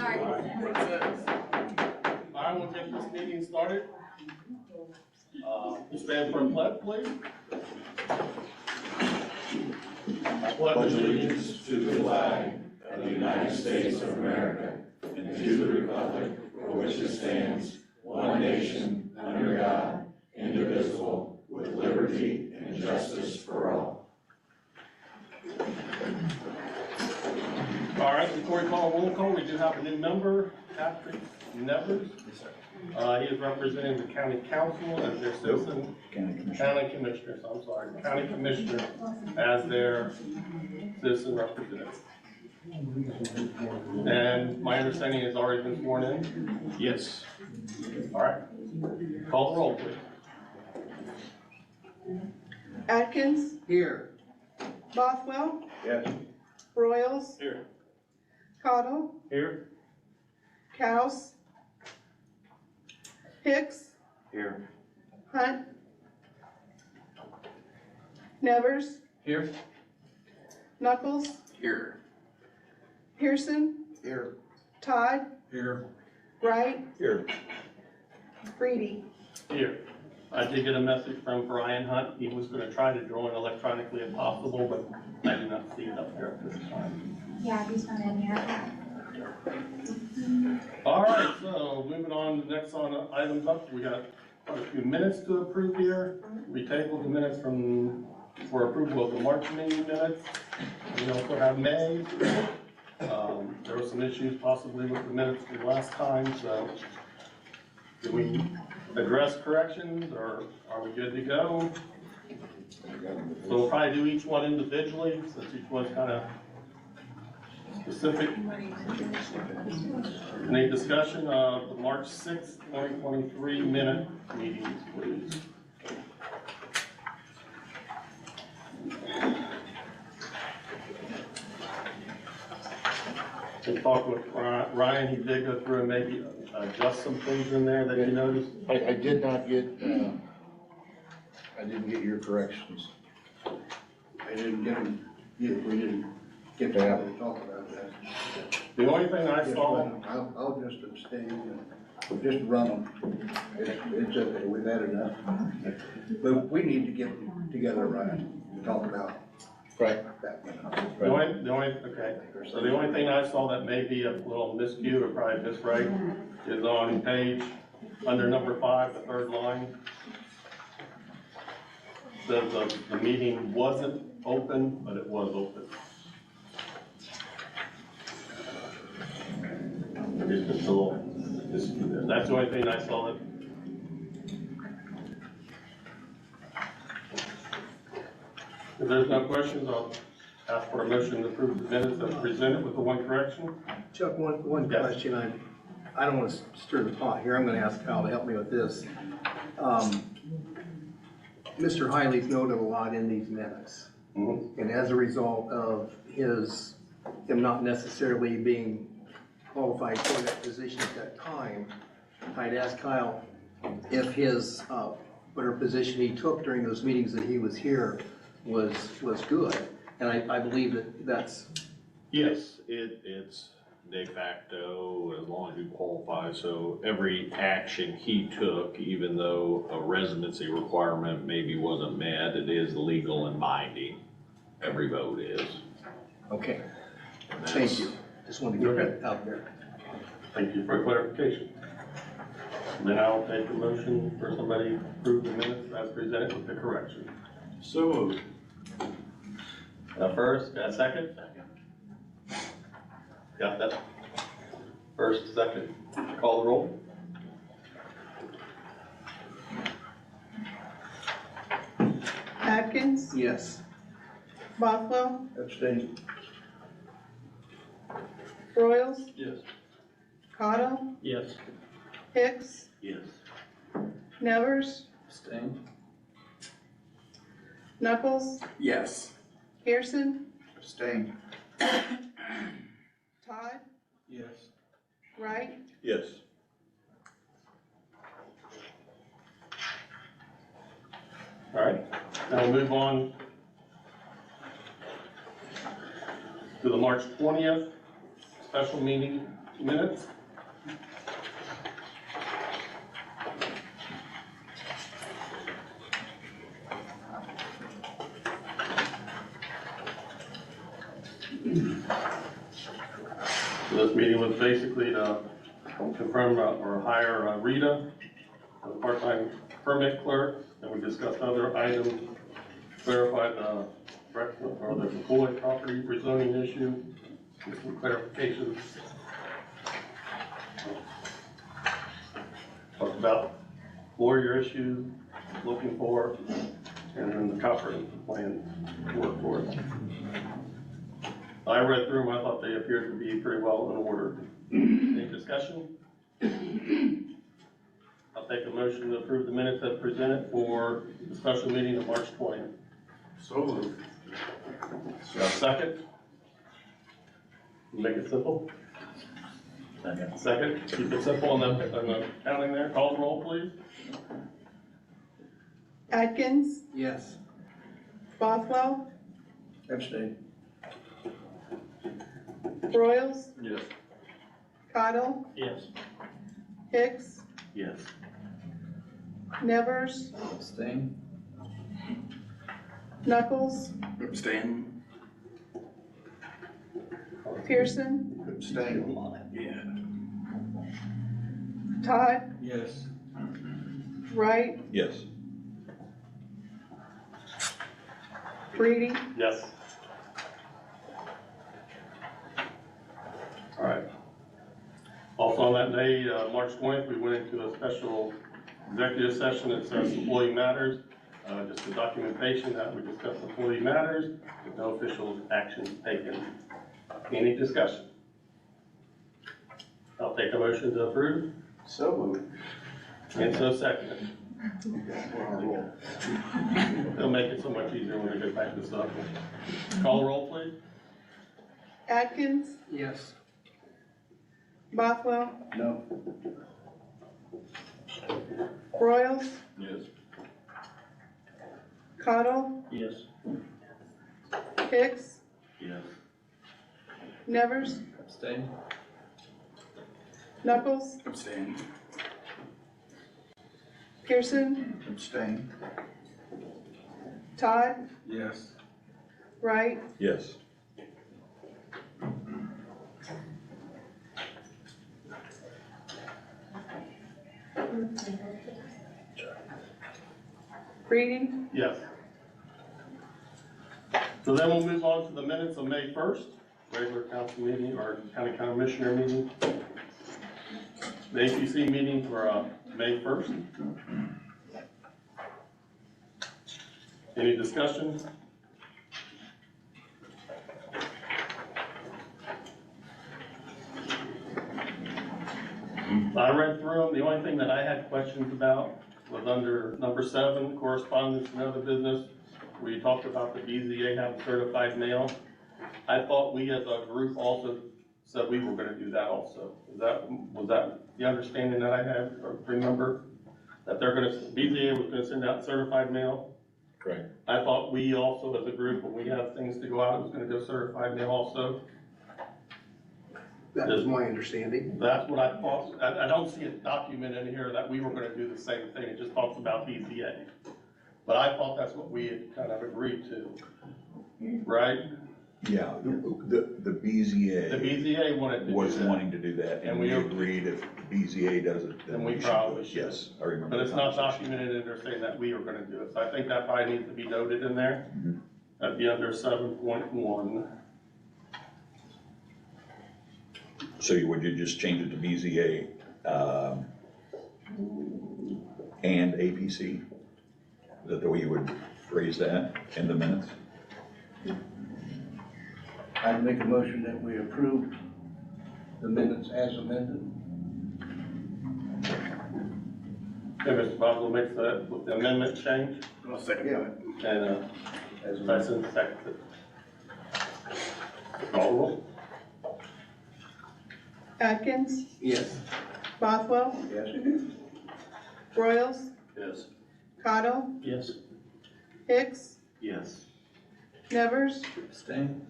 Sorry. I will get this meeting started. Stand for a pledge, please. I pledge allegiance to the flag of the United States of America and to the republic for which it stands, one nation, under God, indivisible, with liberty and justice for all. All right, before we call a roll call, we do have a new member, Patrick Nevers. He is representing the county council as their citizen, county commissioners, I'm sorry, county commissioner as their citizen representative. And my understanding is already been sworn in? Yes. All right, call the roll, please. Atkins, Here. Bothwell, Yes. Broyles, Here. Cottle, Here. Cows, Hicks, Here. Hunt, Nevers, Here. Knuckles, Here. Pearson, Here. Todd, Here. Wright, Here. Greedy. Here. I did get a message from Brian Hunt. He was gonna try to join electronically if possible, but I do not see it up there at this time. Yeah, he's not in here. All right, so moving on, next on items up, we got quite a few minutes to approve here. We tabled the minutes for approval of the March meeting minutes. We also have May. There were some issues possibly with the minutes from last time, so do we address corrections or are we good to go? So we'll probably do each one individually since each one's kind of specific. Any discussion of the March 6th, 2023 minute meetings, please? We talked with Ryan, he did go through and maybe adjust some things in there that you noticed. I did not get, I didn't get your corrections. I didn't get them, we didn't get to talk about that. The only thing I saw, I'll just abstain and just run them. It's okay, we've had enough. But we need to get together, Ryan, and talk about Right. that. okay, so the only thing I saw that may be a little miscue or probably misread is on page, under number 5, the third line. Says the meeting wasn't open, but it was open. It's just a little miscue there. That's the only thing I saw that. If there's no questions, I'll ask for a motion to approve the minutes as presented with the one correction. Chuck, one Yes. question, I don't want to stir the pot here, I'm gonna ask Kyle to help me with this. Mr. Hiley's noted a lot in these minutes, and as a result of him not necessarily being qualified for that position at that time, I'd ask Kyle if his, whatever position he took during those meetings that he was here was good, and I believe that's. Yes, it's de facto as long as you qualify. So every action he took, even though a residency requirement maybe wasn't met, it is legal and binding. Every vote is. Okay, And thank that's- you, just wanted to get that out there. Thank you for clarification. Then I'll take a motion for somebody to approve the minutes as presented with the correction. So moved. First, got a second? Got that? First, second. Call the roll. Atkins, Yes. Bothwell, Abstain. Broyles, Yes. Cottle, Yes. Hicks, Yes. Nevers, Abstain. Knuckles, Yes. Pearson, Abstain. Todd, Yes. Wright, Yes. All right, now we'll move on to the March 20th special meeting minutes. So this meeting was basically to confirm or hire Rita, a part-time permit clerk, and we discussed other items, clarified the or the McCoy property rezoning issue, with some clarifications. Talked about lawyer issues, looking for, and then the comprehensive plan to work for us. I read through them, I thought they appeared to be pretty well in order. Any discussion? I'll take a motion to approve the minutes as presented for the special meeting of March 20th. So moved. Second? Make it simple? Second, keep it simple on the counting there. Call the roll, please. Atkins, Yes. Bothwell, Abstain. Broyles, Yes. Cottle, Yes. Hicks, Yes. Nevers, Abstain. Knuckles, Abstain. Pearson, Abstain. Yeah. Todd, Yes. Wright, Yes. Reedy, Yes. All right. Also on that day, March 20th, we went into a special executive session that says employee matters. Just the documentation that we discussed employee matters, with no official action taken. Any discussion? I'll take a motion to approve. So moved. And so second. It'll make it so much easier when we get back to stuff. Call the roll, please. Atkins, Yes. Bothwell, No. Broyles, Yes. Cottle, Yes. Hicks, Yes. Nevers, Abstain. Knuckles, Abstain. Pearson, Abstain. Todd, Yes. Wright, Yes. Reedy, Yes. So then we'll move on to the minutes of May 1st, regular council meeting or county commissioner meeting. The APC meeting for May 1st. Any discussion? I read through them. The only thing that I had questions about was under number 7, correspondence and other business, where you talked about the BZA having certified mail. I thought we as a group also said we were gonna do that also. Was that the understanding that I had, or remember? That BZA was gonna send out certified mail? Correct. I thought we also as a group, when we have things to go out, it was gonna go certified mail also. That was my understanding. That's what I thought. I don't see a document in here that we were gonna do the same thing. It just talks about BZA. But I thought that's what we had kind of agreed to, right? Yeah, the The BZA BZA wanted to do was that, wanting to do that, And and we we agreed. agreed if BZA does it, Then then we we should do probably it. should. Yes, I remember. but it's the not conversation. documented in there saying that we were gonna do it. So I think that probably needs to be noted in there. Mhm. That'd be under 7.1. So would you just change it to BZA, and APC? Is that the way you would phrase that in the minutes? I'd make a motion that we approve the minutes as amended. Okay, Mr. Boswell makes that with the amendment change, I'll second Yeah. and, As amended. Tyson seconds it. Call the roll. Atkins, Yes. Bothwell, Yes. Broyles, Yes. Cottle, Yes. Hicks, Yes. Nevers, Abstain.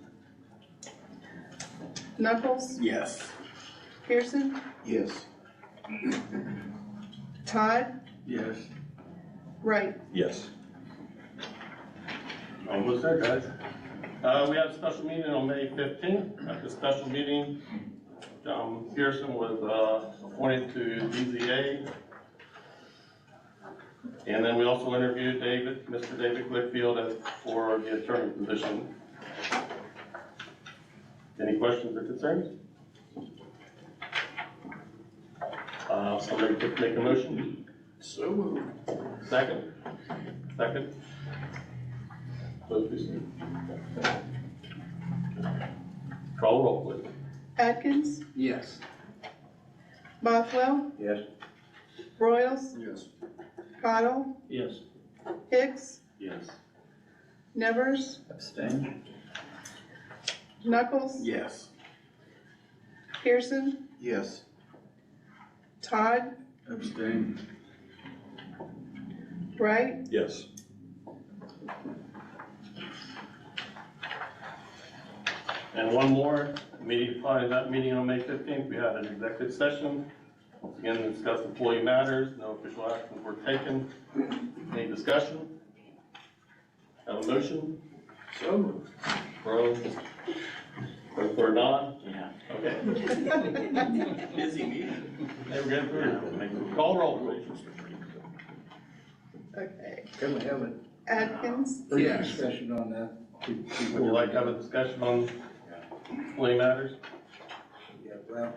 Knuckles, Yes. Pearson, Yes. Todd, Yes. Wright. Yes. Almost there, guys. We had a special meeting on May 15th. At the special meeting, John Pearson was appointed to BZA. And then we also interviewed Mr. David Glickfield for the attorney position. Any questions or concerns? Somebody could make a motion? So moved. Second? Second? Vote please. Call roll, please. Atkins, Yes. Bothwell, Yes. Broyles, Yes. Cottle, Yes. Hicks, Yes. Nevers, Abstain? Knuckles, Yes. Pearson, Yes. Todd, Abstain? Wright, Yes. And one more, immediately following that meeting on May 15th, we had an executive session. Once again, to discuss employee matters, no official actions were taken. Any discussion? Have a motion? So moved. Rose? Vote for a nod? Yeah. Okay. Busy meeting. They were getting through. Call roll, please. Okay, Can we have a Atkins, brief Yes. discussion on that? Would you like to have a discussion on employee matters? Yeah, well,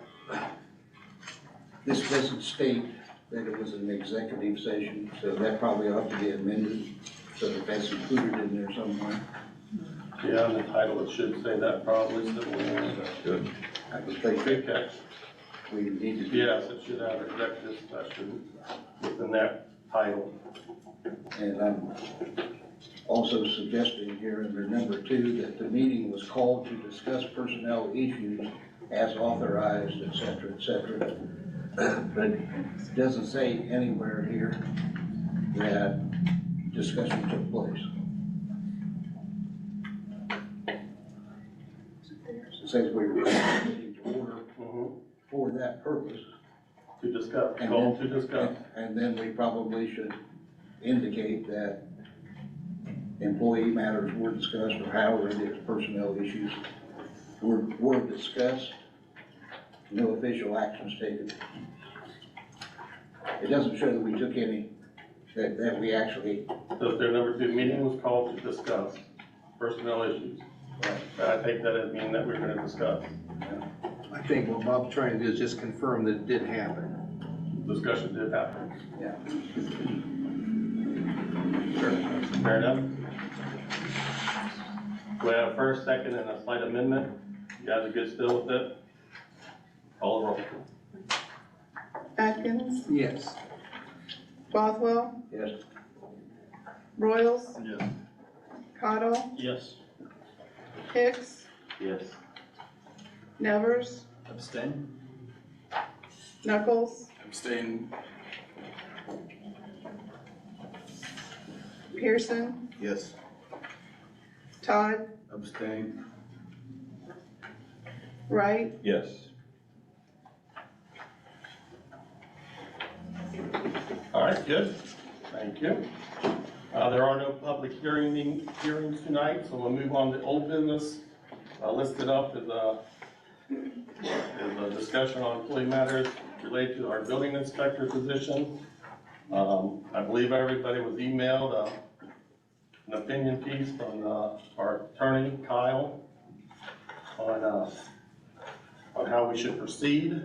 this doesn't state that it was an executive session, so that probably ought to be amended, so that that's included in there somewhere. Yeah, in the title, it should say that probably, so Good. I would think good that catch. we need to do. Yes, it should have executive session within that title. And I'm also suggesting here under number 2, that the meeting was called to discuss personnel issues as authorized, et cetera, but it doesn't say anywhere here that discussion took place. It says we were calling the meeting to order for that purpose. To discuss, And call then- to discuss. And then we probably should indicate that employee matters were discussed, or however it is, personnel issues were discussed, no official actions taken. It doesn't show that we took any, that we actually, So if their number 2 meeting was called to discuss personnel issues, I take that as meaning that we're gonna discuss. I think what Bob's trying to do is just confirm that it did happen. Discussion did happen. yeah. Fair enough? We have a first, second, and a slight amendment. You guys are good still with it? Call the roll. Atkins, Yes. Bothwell, Yes, Broyles, Yes. Cottle, Yes. Hicks, Yes. Nevers, Abstain? Knuckles, Abstain? Pearson, Yes. Todd, Abstain? Wright, Yes. All right, good. Thank you. There are no public hearings tonight, so we'll move on to old business. Listed up is a discussion on employee matters related to our building inspector position. I believe everybody was emailed an opinion piece from our attorney, Kyle, on how we should proceed.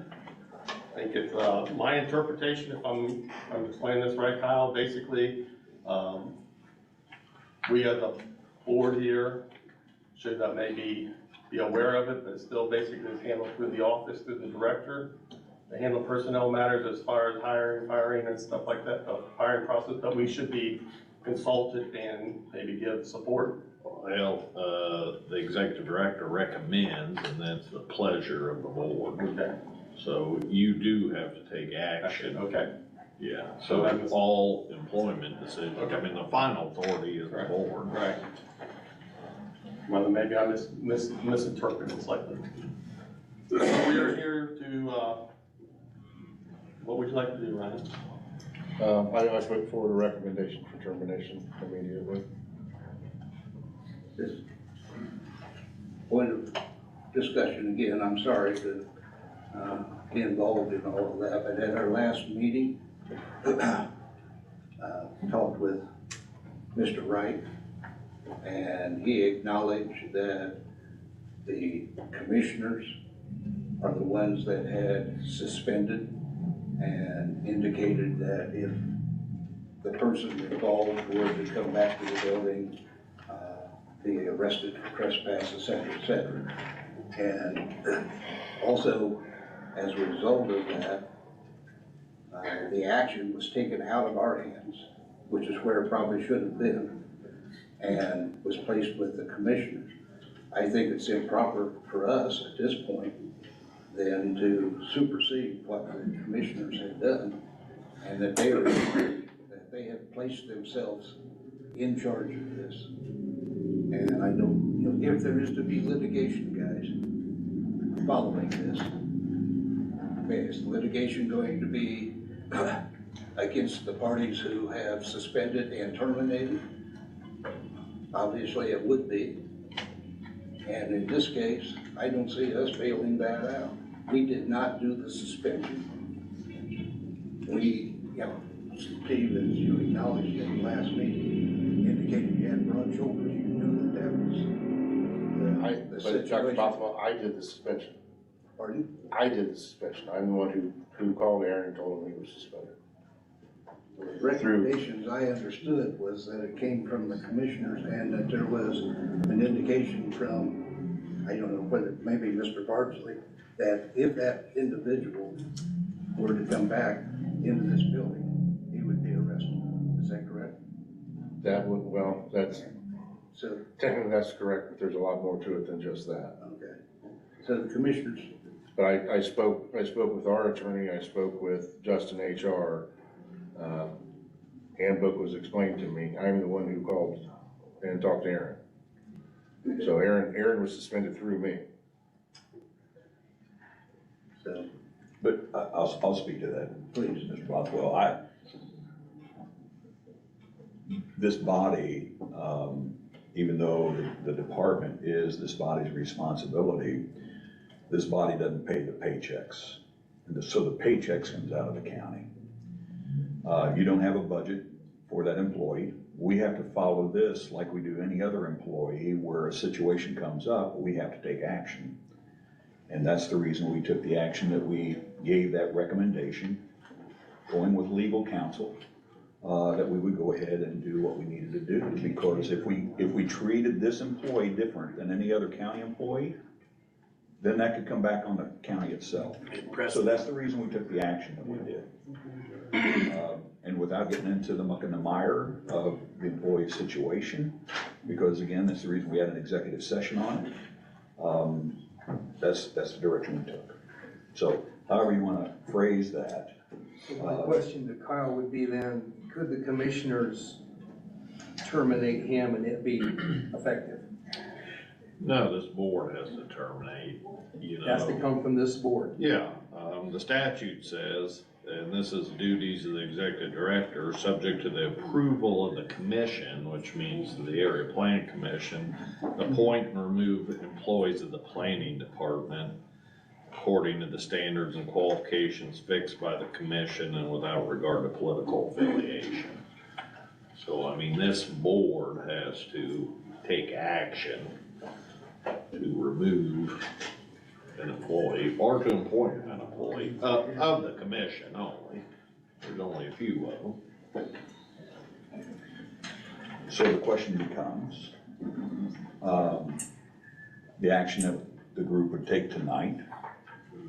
I think it's my interpretation, if I'm explaining this right, Kyle, basically, we as a board here should maybe be aware of it, but still basically is handled through the office, through the director. They handle personnel matters as far as hiring, firing and stuff like that, the hiring process, but we should be consulted and maybe give support. Well, the executive director recommends, and that's the pleasure of the board. Okay. So you do have to take action. Okay. Yeah, So so that's- all employment decisions, I Okay. mean, the final authority is the Right. board. Right. Well, maybe I misinterpreted slightly. We are here to, what would you like to do, Ryan? I put forward a recommendation for termination immediately. This point of discussion again, I'm sorry to be involved in all of that, but at our last meeting, talked with Mr. Wright, and he acknowledged that the commissioners are the ones that had suspended and indicated that if the person involved were to come back to the building, be arrested for trespass, et cetera, And also, as a result of that, the action was taken out of our hands, which is where it probably should have been, and was placed with the commissioners. I think it's improper for us at this point then to supersede what the commissioners had done, and that they are, that they have placed themselves in charge of this. And I don't, you know, if there is to be litigation, guys, following this, okay, is the litigation going to be against the parties who have suspended and terminated? Obviously, it would be. And in this case, I don't see us bailing that out. We did not do the suspension. We, you know, Steve, as you acknowledged in the last meeting, indicated you had broad shoulders. You knew that that was But Dr. situation. Bothwell, I did the suspension. Pardon? I did the suspension. I'm the one who called Aaron and told him he was suspended. The recommendations I understood was that it came from the commissioners and that there was an indication from, I don't know whether, maybe Mr. Bardsley, that if that individual were to come back into this building, he would be arrested. Is that correct? That would, well, that's, So, technically that's correct, but there's a lot more to it than just that. okay. So the commissioners, But I spoke with our attorney, I spoke with Justin HR. Handbook was explained to me. I'm the one who called and talked to Aaron. So Aaron was suspended through me. so But I'll speak to that, please. Mr. Bothwell. This body, even though the department is this body's responsibility, this body doesn't pay the paychecks. And so the paychecks comes out of the county. You don't have a budget for that employee. We have to follow this like we do any other employee where a situation comes up, we have to take action. And that's the reason we took the action that we gave that recommendation, going with legal counsel, that we would go ahead and do what we needed to do. Because if we treated this employee different than any other county employee, then that could come back on the county itself. So that's the reason we took the action that we did. And without getting into the muck and the mire of the employee situation, because again, that's the reason we had an executive session on it, that's the direction we took. So however you want to phrase that. So my question to Kyle would be then, could the commissioners terminate him and it be effective? No, this board has to terminate, you It has to know. come from this board. Yeah, the statute says, and this is duties of the executive director, subject to the approval of the commission, which means the area planning commission, appoint and remove employees of the planning department according to the standards and qualifications fixed by the commission and without regard to political affiliation. So, I mean, this board has to take action to remove an employee or to appoint an employee of the commission only. There's only a few of them. So the question becomes, the action that the group would take tonight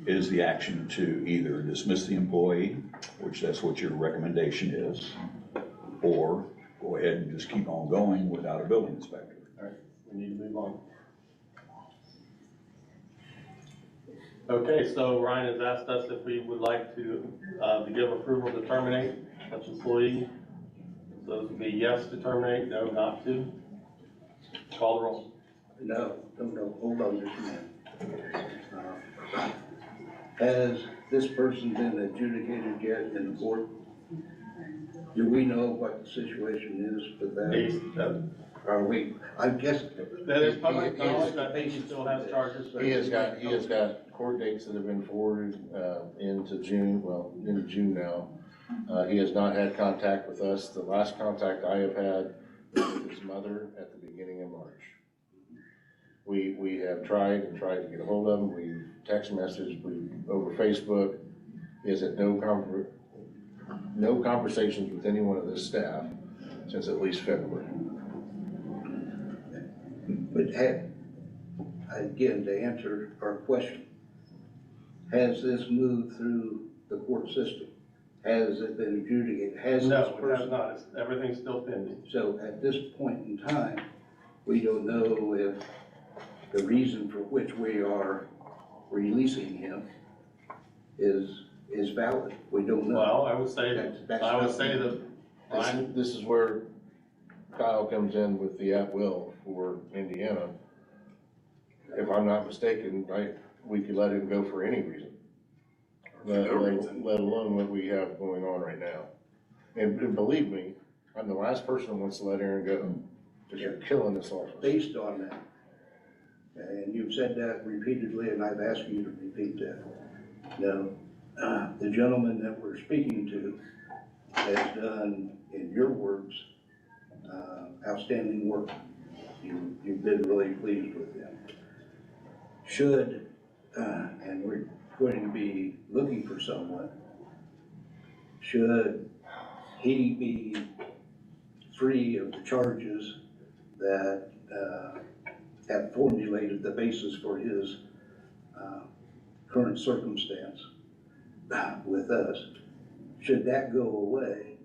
is the action to either dismiss the employee, which that's what your recommendation is, or go ahead and just keep on going without a building inspector. All right, we need to move on. Okay, so Ryan has asked us if we would like to give approval to terminate such employee. So this would be yes to terminate, no not to. Call the roll. No, hold on just a minute. Has this person been adjudicated yet in court? Do we know what the situation is with He's, that? Are we, I guess. that is public He- knowledge, I think he still has charges. He has got court dates that have been forwarded, into June now. He has not had contact with us. The last contact I have had was with his mother at the beginning of March. We have tried to get a hold of him. We've text messaged, over Facebook. He has had no conversations with anyone of this staff since at least February. But again, to answer our question, has this moved through the court system? Has it been adjudicated? Has this No, it has person? not, everything's still pending. So at this point in time, we don't know if the reason for which we are releasing him is valid. We don't know. Well, I would say, That's that This is where Kyle comes in with the at-will for Indiana. If I'm not mistaken, we could let him go for any reason. Let alone what we have going on right now. And believe me, I'm the last person who wants to let Aaron go, because you're killing this office. Based on that, and you've said that repeatedly, and I've asked you to repeat that. Now, the gentleman that we're speaking to has done, in your words, outstanding work. You've been really pleased with him. Should, and we're going to be looking for someone, should he be free of the charges that have formulated the basis for his current circumstance with us, should that go away,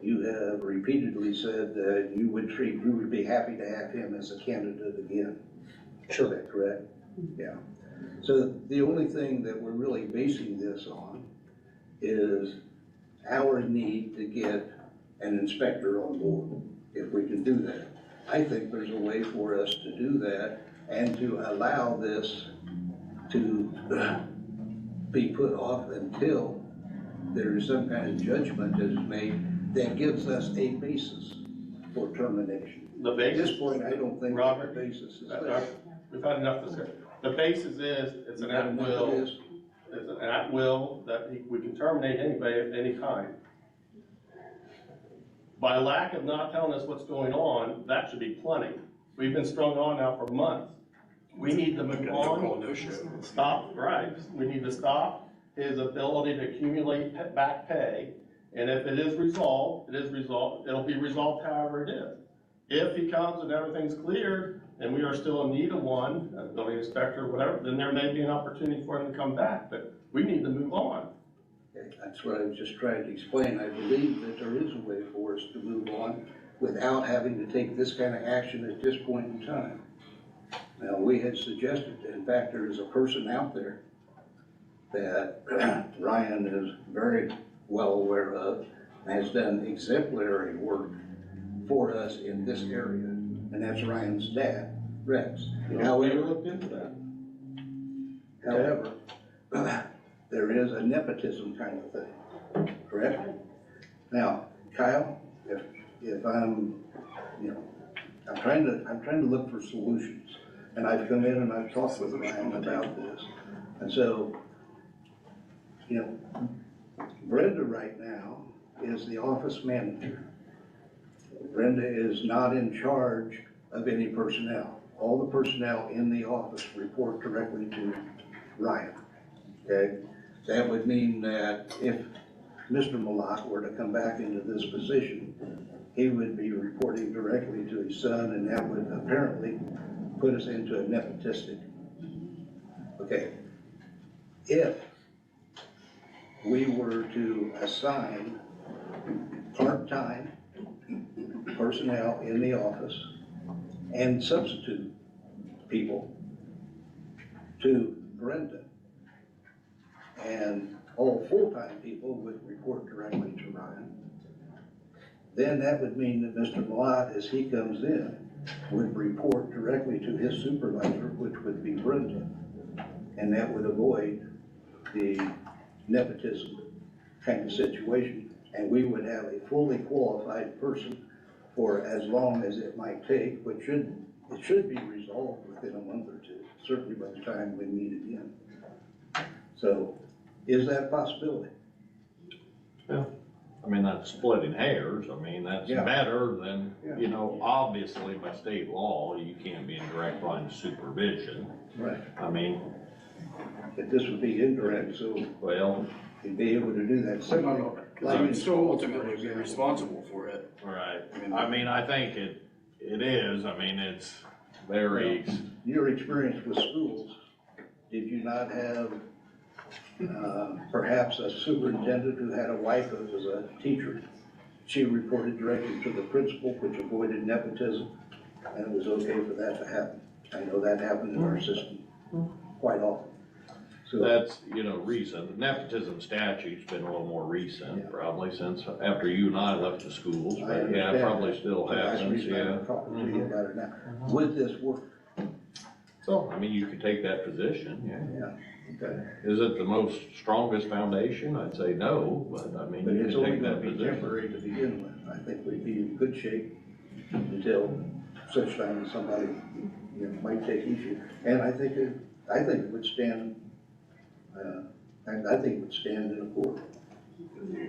you have repeatedly said that you would be happy to have him as a candidate again. Sure. Is that correct? Yeah. So the only thing that we're really basing this on is our need to get an inspector on board, if we can do that. I think there's a way for us to do that and to allow this to be put off until there is some kind of judgment that is made that gives us a basis for termination. the At basis. this point, I don't think Robert, the basis is there. we've had enough discussion. The basis is, it's an at-will, it's an at-will that we can terminate anybody at any time. By lack of not telling us what's going on, that should be plenty. We've been strung on now for months. We need to move on, stop, right, we need to stop his ability to accumulate back pay. And if it is resolved, it is resolved, it'll be resolved however it is. If he comes and everything's cleared, and we are still in need of one, a building inspector or whatever, then there may be an opportunity for him to come back, but we need to move on. Okay, that's what I was just trying to explain. I believe that there is a way for us to move on without having to take this kind of action at this point in time. Now, we had suggested, in fact, there is a person out there that Ryan is very well aware of, and has done exemplary work for us in this area, and that's Ryan's dad, Rex. We However, looked into that. However, there is a nepotism kind of thing, correct? Now, Kyle, if I'm, I'm trying to look for solutions, and I've come in and I've talked with Ryan about this, and so, Brenda right now is the office manager. Brenda is not in charge of any personnel. All the personnel in the office report directly to Ryan, okay? That would mean that if Mr. Malott were to come back into this position, he would be reporting directly to his son, and that would apparently put us into a nepotistic. Okay, if we were to assign part-time personnel in the office and substitute people to Brenda, and all full-time people would report directly to Ryan, then that would mean that Mr. Malott, as he comes in, would report directly to his supervisor, which would be Brenda. And that would avoid the nepotism kind of situation. And we would have a fully qualified person for as long as it might take, which it should be resolved within a month or two, certainly by the time we meet again. So, is that a possibility? I mean, that's splitting hairs, I mean, that's Yeah. better than, Yeah. you know, obviously by state law, you can't be in direct line of supervision. Right. I mean, But this would be indirect, so well, he'd be able to do that. Similar, Cause I would still ultimately be responsible for it. right, I mean, I think it is, I mean, it's very, Your experience with schools, did you not have, perhaps a superintendent who had a wife that was a teacher? She reported directly to the principal, which avoided nepotism, and it was okay for that to happen. I know that happened in our system quite often. So, that's, you know, recent, the nepotism statute's been a little more recent, Yeah. probably since after you and I left the schools, I but yeah, understand it probably that. still That's the happens, reason I'm yeah. talking to you about it now. Would this work? So, I mean, you could take that position, yeah. Yeah, okay. Is it the most strongest foundation? I'd say no, but I mean, But you it's could only take gonna that be position. temporary to begin with. I think we'd be in good shape until such time as somebody, you know, might take issue. And I think it would stand, I think it would stand in a court.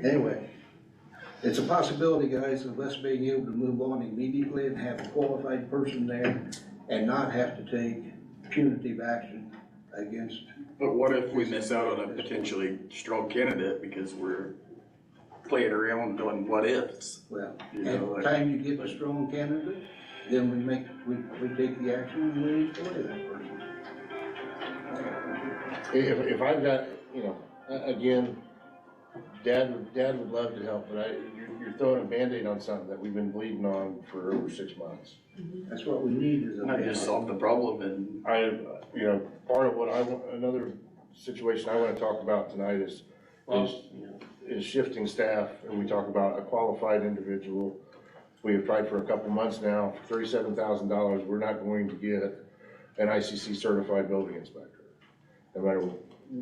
Anyway, it's a possibility, guys, of us being able to move on immediately and have a qualified person there and not have to take punitive action against. But what if we miss out on a potentially strong candidate because we're playing around doing what ifs? Well, You at know, the like- time you get a strong candidate, then we take the action and we employ that person. If I've got, you know, again, Dad would love to help, but you're throwing a Band-Aid on something that we've been bleeding on for over 6 months. That's what we need is a. Not just solve the problem and You know, part of what another situation I wanna talk about tonight is shifting staff, and we talk about a qualified individual. We have tried for a couple months now, for $37,000, we're not going to get an ICC certified building inspector. No matter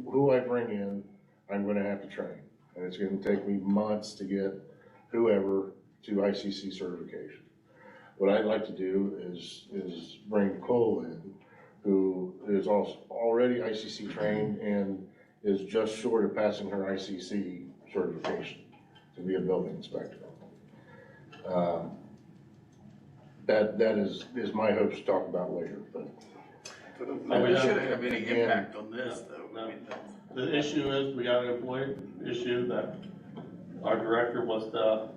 who I bring in, I'm gonna have to train, and it's gonna take me months to get whoever to ICC certification. What I'd like to do is bring Nicole in, who is also already ICC trained and is just short of passing her ICC certification to be a building inspector. That is my hopes to talk about later, but. it shouldn't have any impact on this though. No. The issue is, we got an employee issue that our director was to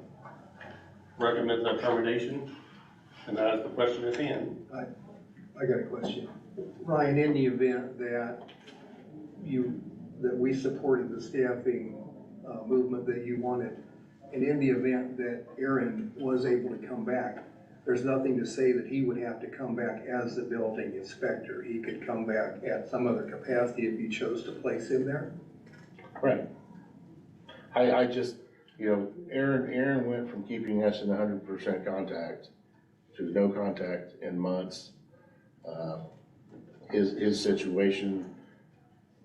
recommend the termination, and that is the question at hand. I got a question. Ryan, in the event that we supported the staffing movement that you wanted, and in the event that Aaron was able to come back, there's nothing to say that he would have to come back as the building inspector. He could come back at some other capacity if you chose to place him there. Right. I just, you know, Aaron went from keeping us in 100% contact to no contact in months. His situation,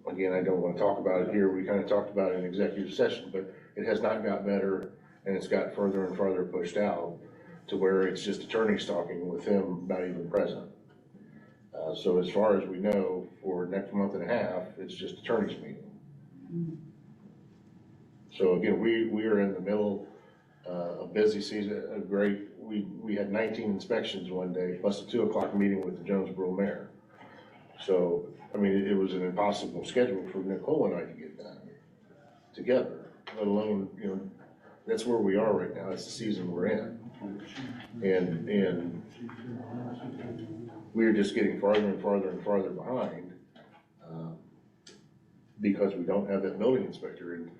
again, I don't want to talk about it here, we kind of talked about it in executive session, but it has not got better, and it's got further and further pushed out to where it's just attorney stalking with him not even present. So as far as we know, for next month and a half, it's just attorneys meeting. So again, we are in the middle of busy season, we had 19 inspections one day, plus a 2 o'clock meeting with the Jonesboro mayor. So, I mean, it was an impossible schedule for Nicole and I to get done together, let alone, you know, that's where we are right now, that's the season we're in. And we're just getting farther and farther and farther behind, because we don't have that building inspector. And,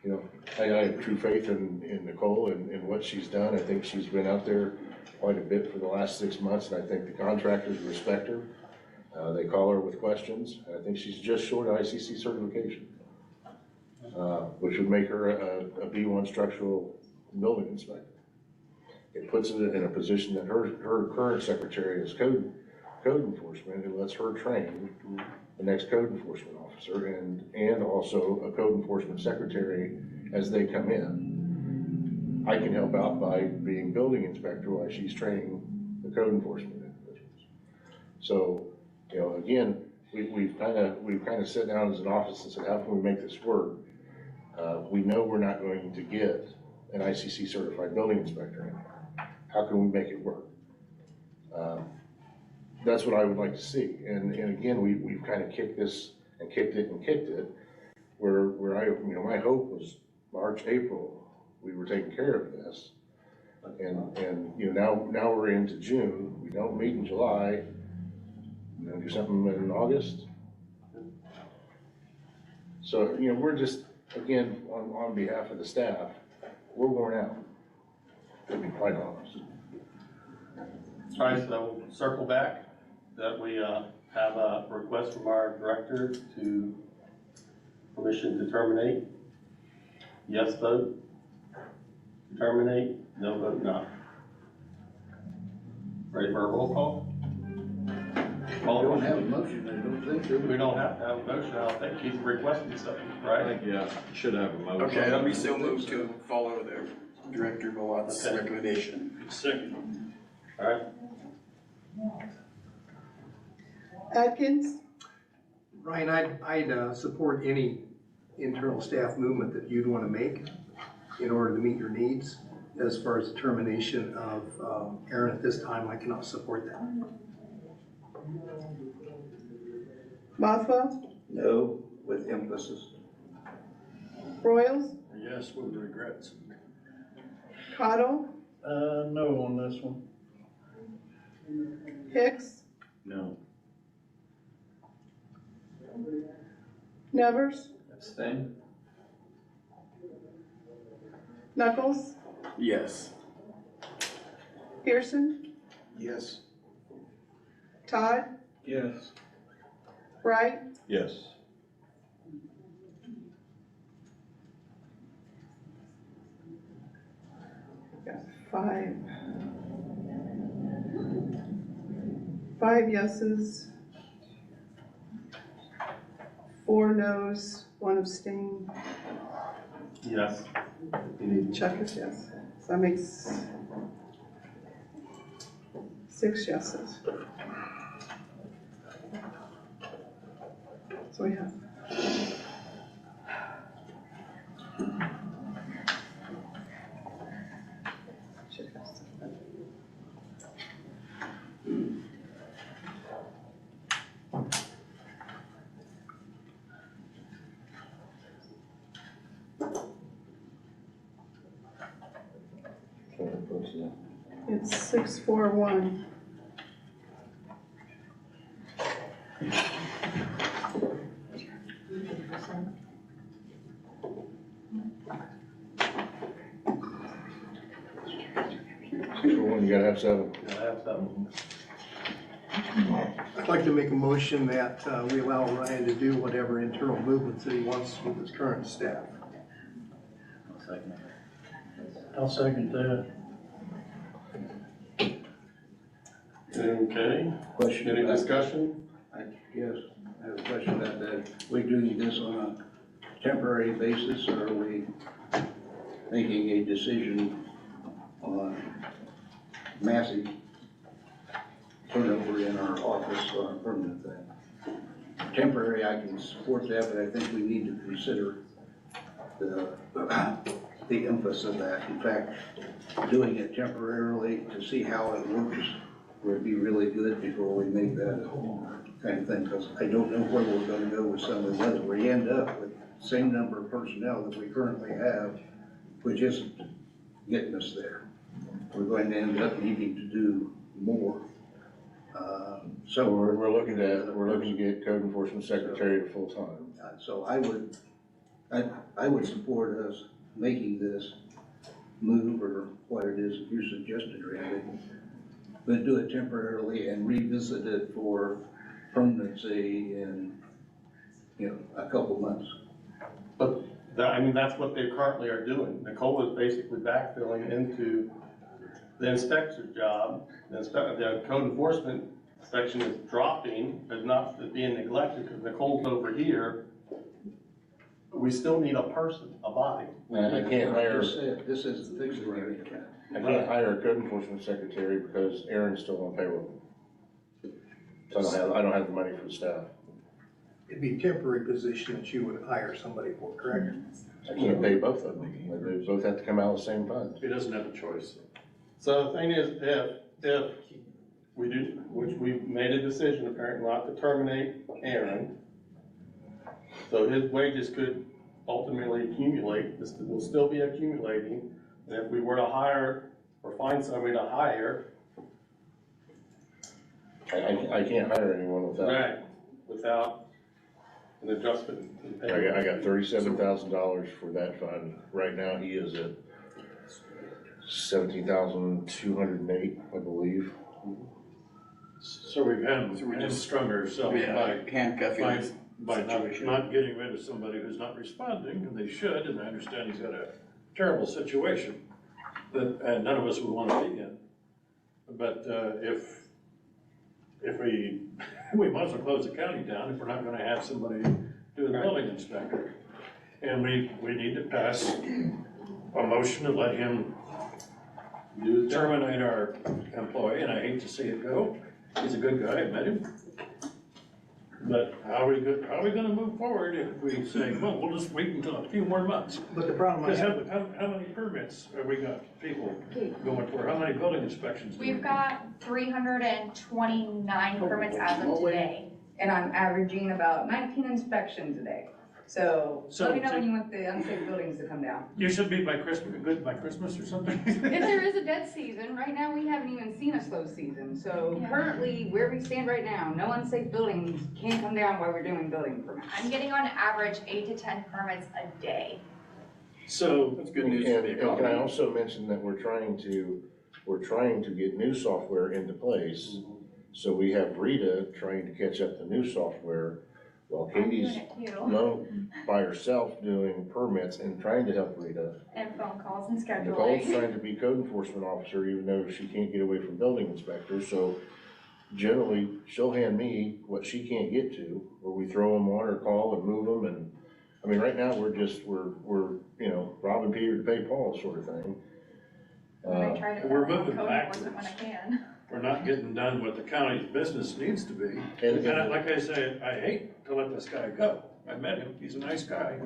you know, I have true faith in Nicole and what she's done. I think she's been out there quite a bit for the last 6 months, and I think the contractors respect her. They call her with questions, and I think she's just short of ICC certification, which would make her a B1 structural building inspector. It puts it in a position that her current secretary is code enforcement, who lets her train the next code enforcement officer and also a code enforcement secretary as they come in. I can help out by being building inspector while she's training the code enforcement individuals. So, you know, again, we've kind of sat down as an office and said, how can we make this work? We know we're not going to get an ICC certified building inspector anymore. How can we make it work? That's what I would like to see. And again, we've kind of kicked this and kicked it, where I, you know, my hope was March, April, we were taking care of this. And you know, now we're into June, we don't meet in July, you know, do something in August. So, you know, we're just, again, on behalf of the staff, we're worn out, to be quite honest. All right, so we'll circle back, that we have a request from our director to permission to terminate. Yes vote, to terminate, no vote, no. Ready for a roll call? We don't have a motion, I don't think, do we? We don't have to have a motion, I don't think he's requesting something, I right? think, yeah, should have a motion. Okay, that'll be so moved to follow the Director Vilat's Okay. recommendation. Second. All right, Atkins, Ryan, I'd support any internal staff movement that you'd want to make in order to meet your needs. As far as the termination of Aaron at this time, I cannot support that. Bothwell, No, with emphasis. Royals, Yes, with regrets. Cottle, No on this one. Hicks, No. Nevers, Abstain? Knuckles, Yes. Pearson, Yes. Todd, Yes. Wright, Yes. got five. 5 yeses, 4 noes, 1 abstain. yes. Chuck is yes. So that makes 6 yeses. So we have. Should have 7. It's 641. You gotta have 7. I have something. I'd like to make a motion that we allow Ryan to do whatever internal movements that he wants with his current staff. I'll second that. Okay, Question any about, discussion? yes, I have a question about that. We doing this on a temporary basis, or are we making a decision on massive turnover in our office on a permanent thing? Temporary, I can support that, but I think we need to consider the emphasis of that. In fact, doing it temporarily to see how it works would be really good before we make that kind of thing, because I don't know where we're gonna go with some of the others. We end up with the same number of personnel that we currently have, which isn't getting us there. We're going to end up needing to do more. So we're looking to get code enforcement secretary to full-time. So I would support us making this move, or what it is that you suggested, Randy, but do it temporarily and revisit it for permanency in, a couple months. But that, I mean, that's what they currently are doing. Nicole is basically backfilling into the inspector's job, the code enforcement section is dropping, but not being neglected, because Nicole's over here. We still need a person, a body. I can't hire, Just said, this isn't fixing anything. I can't hire a code enforcement secretary because Aaron's still on payroll. So I don't have the money for the staff. It'd be a temporary position that you would hire somebody for, correct? I can't pay both of them. They both have to come out of the same fund. He doesn't have a choice. So the thing is, if we do, which we've made a decision apparently not to terminate Aaron, so his wages could ultimately accumulate, this will still be accumulating, and if we were to hire or find somebody to hire, I can't hire anyone without an adjustment in pay. I got $37,000 for that fund. Right now, he is at 17,208, I believe. So we've hamstrung ourselves by handcuffing. by not getting rid of somebody who's not responding, and they should, and I understand he's got a terrible situation that, and none of us would want to be in. But, if we might as well close the county down if we're not gonna have somebody do the building inspector. And we need to pass a motion to let him terminate our employee, and I hate to see it go. He's a good guy, I met him. But how are we gonna move forward if we say, well, we'll just wait until a few more months? But the problem I Because have, how many permits have we got people going for? How many building inspections? do we We've got 329 permits as of today. And I'm averaging about 19 inspections a day. So let me know when you want the unsafe buildings to come down. You should be by Christmas or something. If there is a dead season, right now we haven't even seen a slow season. So Yeah. currently, where we stand right now, no unsafe buildings can come down while we're doing building permits. I'm getting on average 8 to 10 permits a day. So, That's good news for the And can I economy. also mention that we're trying to get new software into place. So we have Rita trying to catch up the new software while I'm doing Katie's it too. by herself doing permits and trying to help Rita. And phone calls and Nicole's scheduling. trying to be code enforcement officer even though she can't get away from building inspector, so generally, she'll hand me what she can't get to, or we throw them on her call and move them, and, I mean, right now, we're, you know, robbing Peter to pay Paul sort of thing. And I try to we're call moving code enforcement when I backwards. can. we're not getting done what the county's business needs to be. And- Like I said, I hate to let this guy go. I met him, he's a nice guy.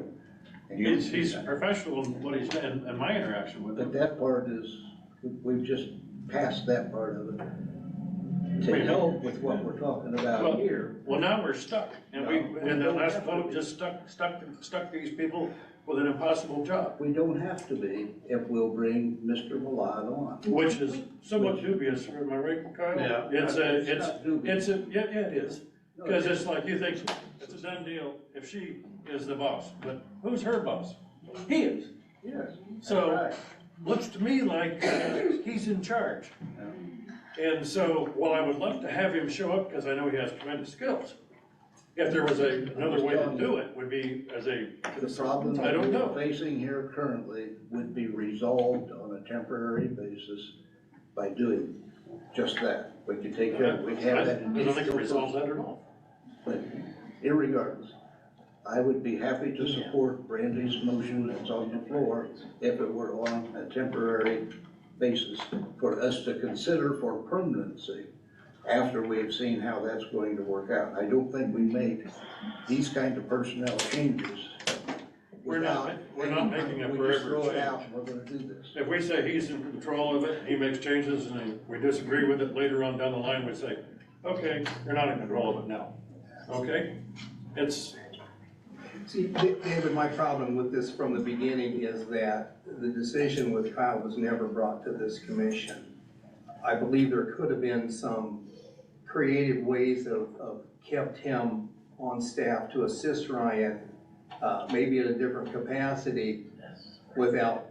He's professional in what he's done, in my interaction with But him. that part is, we've just passed that part of it. To help with what we're talking Well, about here, Well, now we're stuck, and the last vote just stuck these people with an impossible job, we don't have to be if we'll bring Mr. Milad on. which is somewhat dubious, am I right, Kyle? Yeah. It's not dubious. yeah, it is, because it's like, you think, it's a done deal if she is the boss, but who's her boss? He is. Yes. So, Right. looks to me like he's in charge. And so, while I would love to have him show up, because I know he has tremendous skills, if there was another way to do it, would be as a, The problem I that don't know. we're facing here currently would be resolved on a temporary basis by doing just that. We could take care of it, we'd have that. I don't think it resolves that at all. But irregardless, I would be happy to support Brandy's motion that's on the floor if it were on a temporary basis for us to consider for permanency after we have seen how that's going to work out. I don't think we make these kind of personnel changes We're not making a we just forever throw it change. out and we're gonna do this. If we say he's in control of it, he makes changes, and we disagree with it later on down the line, we say, okay, you're not in control of it now, okay? It's, see, David, my problem with this from the beginning is that the decision with Kyle was never brought to this commission. I believe there could have been some creative ways of kept him on staff to assist Ryan, maybe at a different capacity without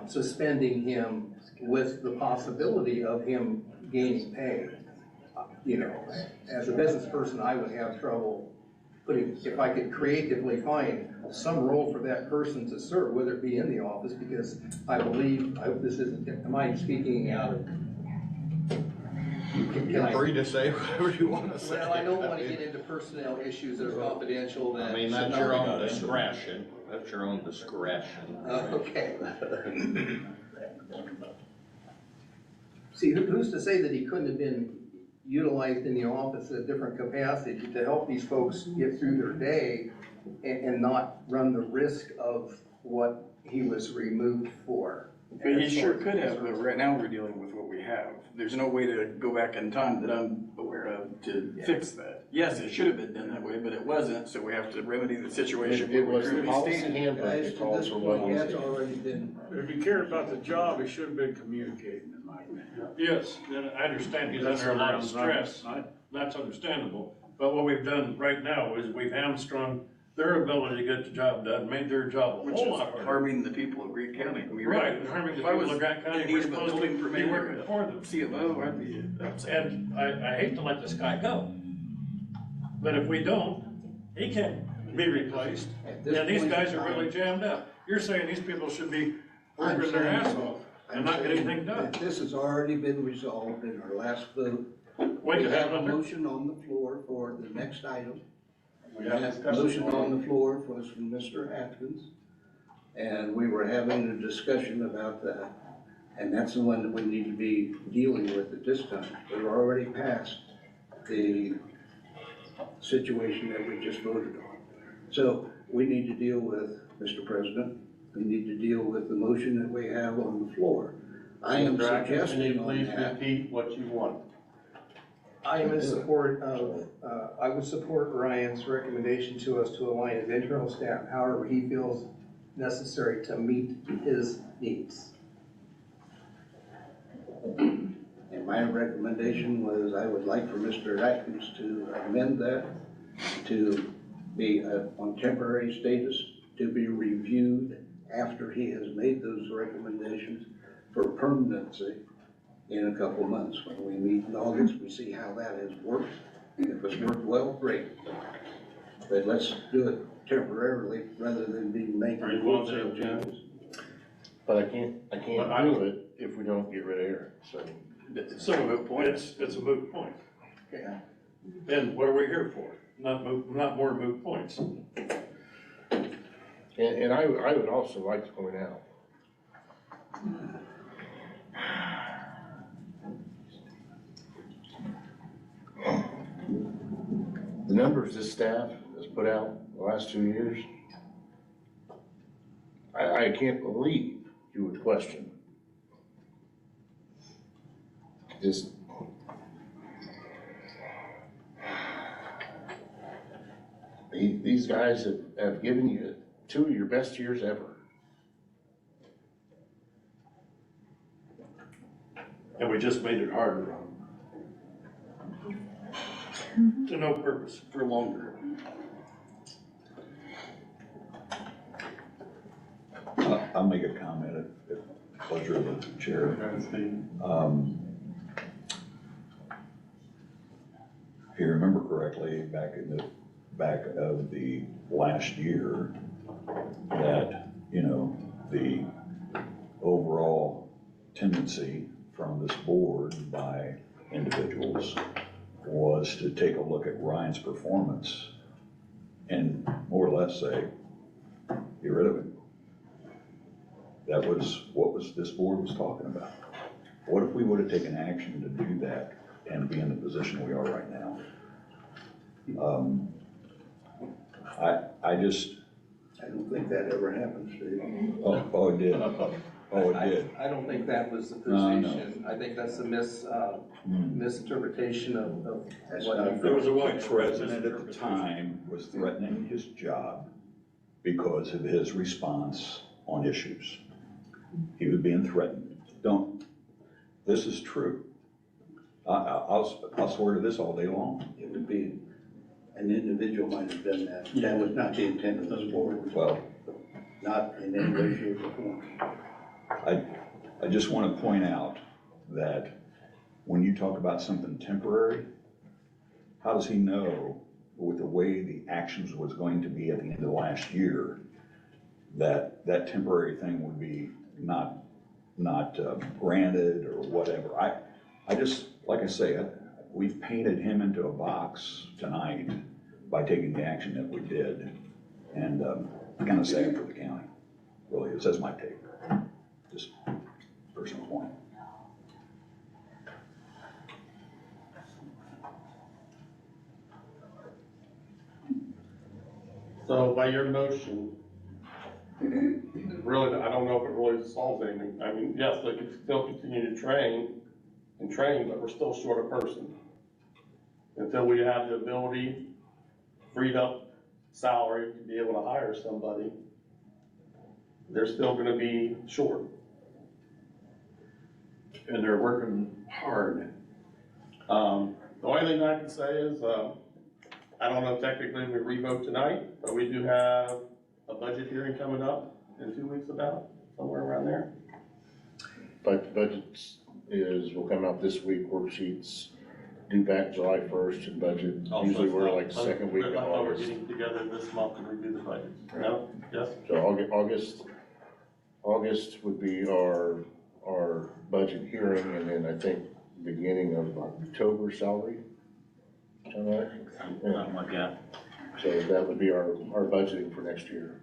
suspending him with the possibility of him gaining pay. You know, as a business person, I would have trouble if I could creatively find some role for that person to serve, whether it be in the office, because I believe, this isn't, am I speaking out of? Can You're I- free to say whatever you wanna say. Well, I don't want to get into personnel issues that are confidential that. I mean, that's your own discretion, that's your own discretion. Okay. See, who's to say that he couldn't have been utilized in the office in a different capacity to help these folks get through their day and not run the risk of what he was removed for? But he sure could have, but right now we're dealing with what we have. There's no way to go back in time that I'm aware of to fix that. Yes, it should have been done that way, but it wasn't, so we have to remedy the situation. It was the currently policy stated. handbook Guys, that to called this for what point, was. that's already been, If he cared about the job, he should have been communicating, in my opinion. Yes, and I understand he's That's under a lot of the grounds stress, that's understandable. But what we've done right now is we've hamstrung their ability to get the job done, made their job a Which whole is lot harder. harming the people of Grant County. I mean, Right, and harming the if I people was of Grant County, in we're need of a supposed to building be permit working or for them. CFO, I'd be upset. And I hate to let this guy go. But if we don't, he can't be replaced. at this And these point in guys are time, really jammed up. You're saying these people should be I'm working their saying- ass off and I'm not get saying anything done. that this has already been resolved in our last vote. Wait, We you have have a another? motion on the floor for the next item. We have discussion Motion on the floor was from Mr. Atkins, and we were having a discussion about that. And that's the one that we need to be dealing with at this time. We're already past the situation that we just voted on. So we need to deal with, Mr. President, we need to deal with the motion that we have on the floor. I am Mr. Atkins, can you suggesting on please that. repeat what you want? I am in support of, I would support Ryan's recommendation to us to align his internal staff however he feels necessary to meet his needs. And my recommendation was I would like for Mr. Atkins to amend that to be on temporary status, to be reviewed after he has made those recommendations for permanency in a couple of months. When we meet in August, we see how that has worked. If it's worked well, great. But let's do it temporarily rather than be making Are you wholesale going to, changes. But I can't do it if we don't get rid of Eric, so. It's a moot point. It's a moot point. Yeah. And what are we here for? Not more moot points. And I would also like to point out, the numbers this staff has put out the last 2 years, I can't believe you would question. Just. These guys have given you 2 of your best years ever. And we just made it harder on them. To no purpose. For longer. I'll make a comment if pleasure of the chair. If you remember correctly, back of the last year, that, the overall tendency from this board by individuals was to take a look at Ryan's performance and more or less say, get rid of him. That was what this board was talking about. What if we would have taken action to do that and be in the position we are right now? I don't think that ever happened, Steve. Oh, it did. Oh, it did. I don't think that was the No. position. I think that's a misinterpretation of That's what not- There was a The white president at the time was threatening his job because of his response on issues. He was being threatened. This is true. I'll swear to this all day long. It would be, an individual might have done that. That was not the intent of this board, Well, not in any way, shape, or form. I just want to point out that when you talk about something temporary, how does he know with the way the actions was going to be at the end of last year, that temporary thing would be not granted or whatever. I just, like I say, we've painted him into a box tonight by taking the action that we did. And kind of sad for the county, really is. That's my take, just personal point. So by your motion, really, I don't know if it really solves anything. I mean, yes, they could still continue to train, but we're still short a person. Until we have the ability, freed up salary to be able to hire somebody, they're still gonna be short. And they're working hard. The only thing I can say is, I don't know if technically we revote tonight, but we do have a budget hearing coming up in 2 weeks about, somewhere around there. But the budgets will come out this week, worksheets due back July 1st, and budget, usually we're like second week I of thought we're August. getting together this month to review the budgets. No? Yes? So August would be our budget hearing, and then I think beginning of October salary. Something like that. So that would be our budgeting for next year.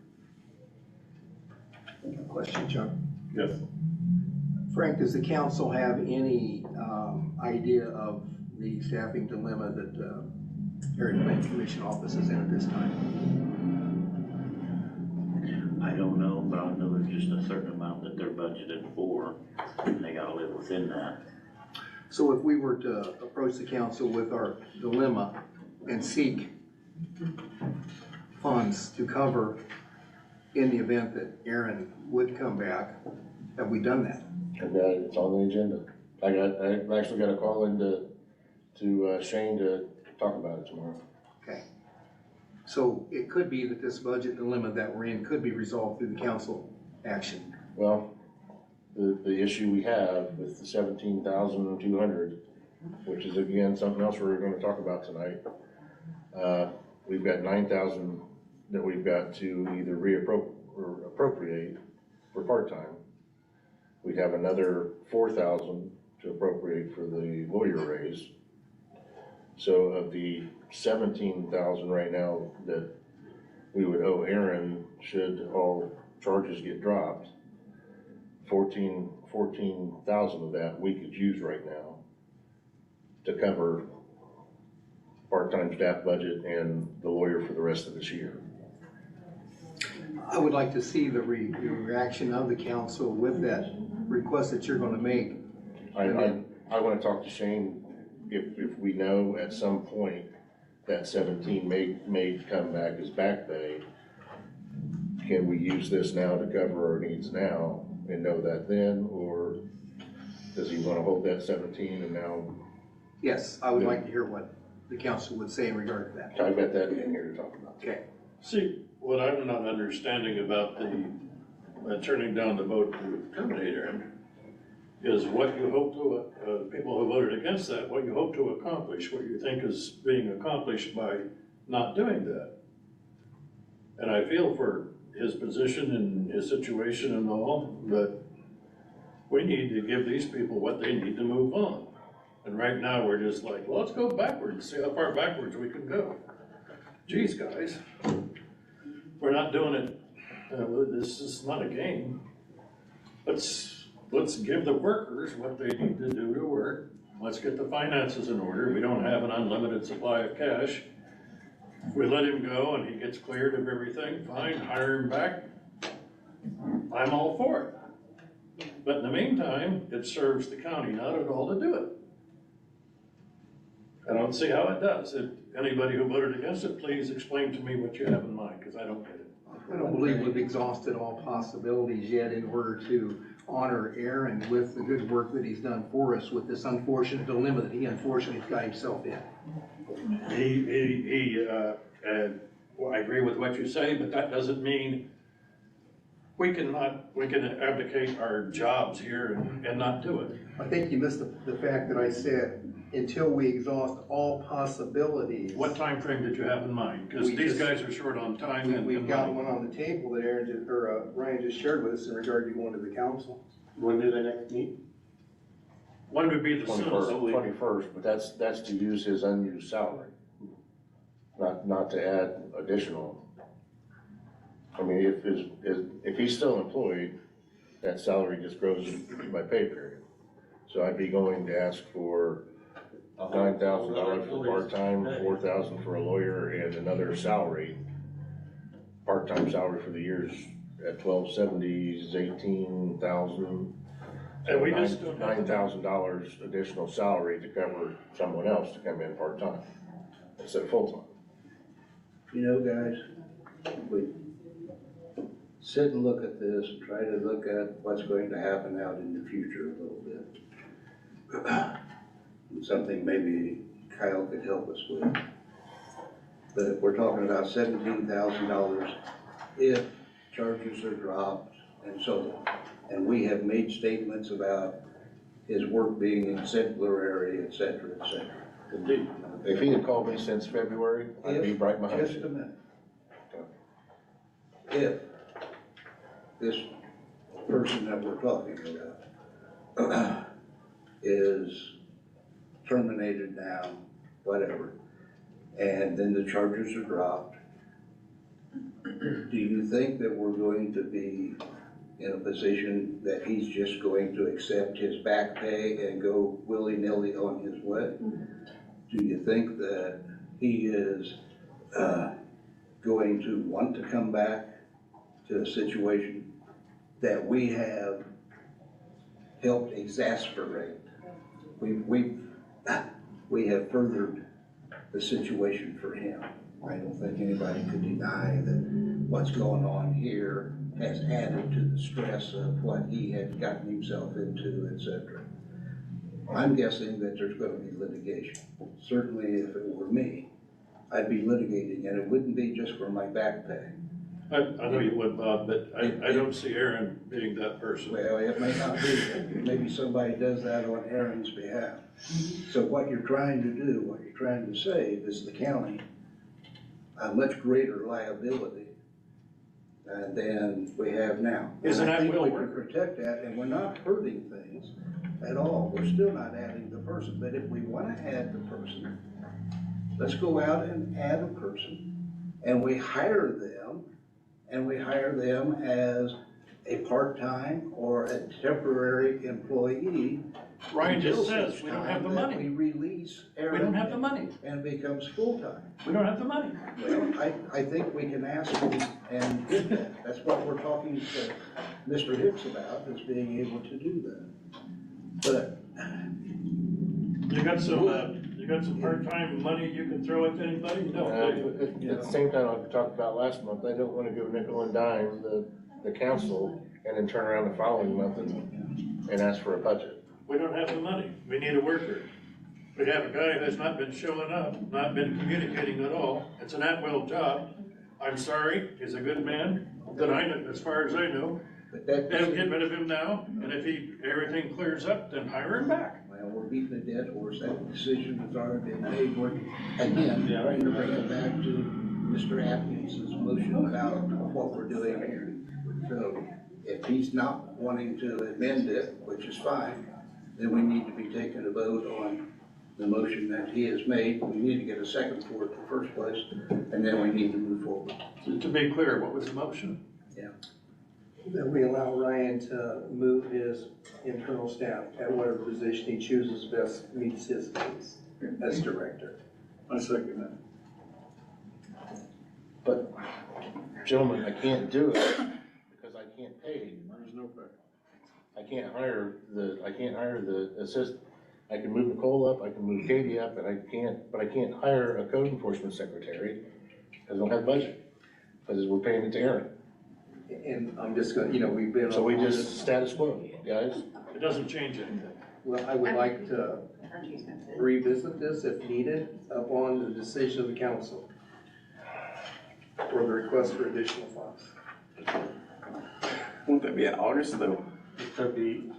Question, Chuck. Yes. Frank, does the council have any idea of the staffing dilemma that Area Planning Commission office is in at this time? I don't know, but I know there's just a certain amount that they're budgeted for, and they gotta live within that. So if we were to approach the council with our dilemma and seek funds to cover in the event that Aaron would come back, have we done that? It's on the agenda. I actually got a call into Shane to talk about it tomorrow. Okay. So it could be that this budget dilemma that we're in could be resolved through the council action. Well, the issue we have with the 17,200, which is again, something else we're gonna talk about tonight. We've got 9,000 that we've got to either appropriate for part-time. We'd have another 4,000 to appropriate for the lawyer raise. So of the 17,000 right now that we would owe Aaron, should all charges get dropped, 14,000 of that we could use right now to cover part-time staff budget and the lawyer for the rest of this year. I would like to see the reaction of the council with that request that you're gonna make. I wanna talk to Shane, if we know at some point that 17 may come back as back pay, can we use this now to cover our needs now and know that then, or does he wanna hold that 17 and now? Yes, I would like to hear what the council would say in regard to that. I've got that in here to talk about. Okay. See, what I'm not understanding about the turning down the vote to terminate Aaron is what you hope to, people who voted against that, what you hope to accomplish, what you think is being accomplished by not doing that. And I feel for his position and his situation and all, but we need to give these people what they need to move on. And right now, we're just like, well, let's go backwards, see how far backwards we can go. Geez, guys, we're not doing it, this is not a game. Let's give the workers what they need to do to work. Let's get the finances in order. We don't have an unlimited supply of cash. If we let him go and he gets cleared of everything, fine, hire him back. I'm all for it. But in the meantime, it serves the county not at all to do it. I don't see how it does. If anybody who voted against it, please explain to me what you have in mind, because I don't get it. I don't believe we've exhausted all possibilities yet in order to honor Aaron with the good work that he's done for us with this unfortunate dilemma that he unfortunately got himself in. Well, I agree with what you say, but that doesn't mean We can abdicate our jobs here and not do it. I think you missed the fact that I said, until we exhaust all possibilities. What time frame did you have in mind? Because We these just- guys are short on time and. We've got one on the table that Aaron just, or Ryan just shared with us in regard to going to the council. When do they next meet? When would be the soonest? 21st, but that's to use his unused salary. Not to add additional. I mean, if he's still employed, that salary just grows by pay period. So I'd be going to ask for $9,000 for part-time, $4,000 for a lawyer, and another salary, part-time salary for the years at 1270 is 18,000. And we just don't have $9,000 additional salary to cover someone else to come in part-time instead of full-time. You know, guys, we sit and look at this and try to look at what's going to happen out in the future a little bit. Something maybe Kyle could help us with. But if we're talking about $17,000, if charges are dropped and so on, and we have made statements about his work being exemplary, et cetera, et cetera. Indeed. If he had called me since February, I'd be right behind Just a you. minute. If this person that we're talking about is terminated now, whatever, and then the charges are dropped, do you think that we're going to be in a position that he's just going to accept his back pay and go willy-nilly on his way? Do you think that he is going to want to come back to a situation that we have helped exasperate? We have furthered the situation for him. I don't think anybody could deny that what's going on here has added to the stress of what he had gotten himself into, et cetera. I'm guessing that there's gonna be litigation. Certainly if it were me, I'd be litigating, and it wouldn't be just for my back pay. I know you would, Bob, but I don't see Aaron being that person. Well, it may not be, maybe somebody does that on Aaron's behalf. So what you're trying to do, what you're trying to save is the county a much greater liability than we have now. Isn't that I think will we work? can protect that, and we're not hurting things at all. We're still not adding the person, but if we wanna add the person, let's go out and add a person, and we hire them, as a part-time or a temporary employee. Ryan just until says such we don't time have the that money. We release We Aaron. don't have the money. And becomes full-time. We don't have the money. Well, I think we can ask and get that. That's what we're talking to Mr. Hicks about, is being able to do that. But You got some part-time money you can throw at anybody? No. At the same time, like we talked about last month, I don't wanna go nickel and dime the council and then turn around the following month and ask for a budget. We don't have the money. We need a worker. We have a guy that's not been showing up, not been communicating at all. It's an at-will job. I'm sorry, he's a good man, that I know, as far as I know. but that, And get rid of him now, and if everything clears up, then hire him back. well, we're beating a dead horse. That decision has already been made. We're, again, trying to bring it back to Mr. Atkins' motion about what we're doing here. So if he's not wanting to amend it, which is fine, then we need to be taking a vote on the motion that he has made. We need to get a second for it in the first place, and then we need to move forward. To be clear, what was the motion? That we allow Ryan to move his internal staff at whatever position he chooses best meets his needs as director. I second that. But gentlemen, I can't do it because I can't pay. There's no pay. I can't hire the assistant. I can move Nicole up, I can move Katie up, but I can't hire a code enforcement secretary because I don't have budget. Because we're paying it to Aaron. And I'm just gonna, we've been. So we on just this- status quo, guys. It doesn't change anything. Well, I would like to revisit this if needed upon the decision of the council for the request for additional funds. Won't that be in August though? It could be,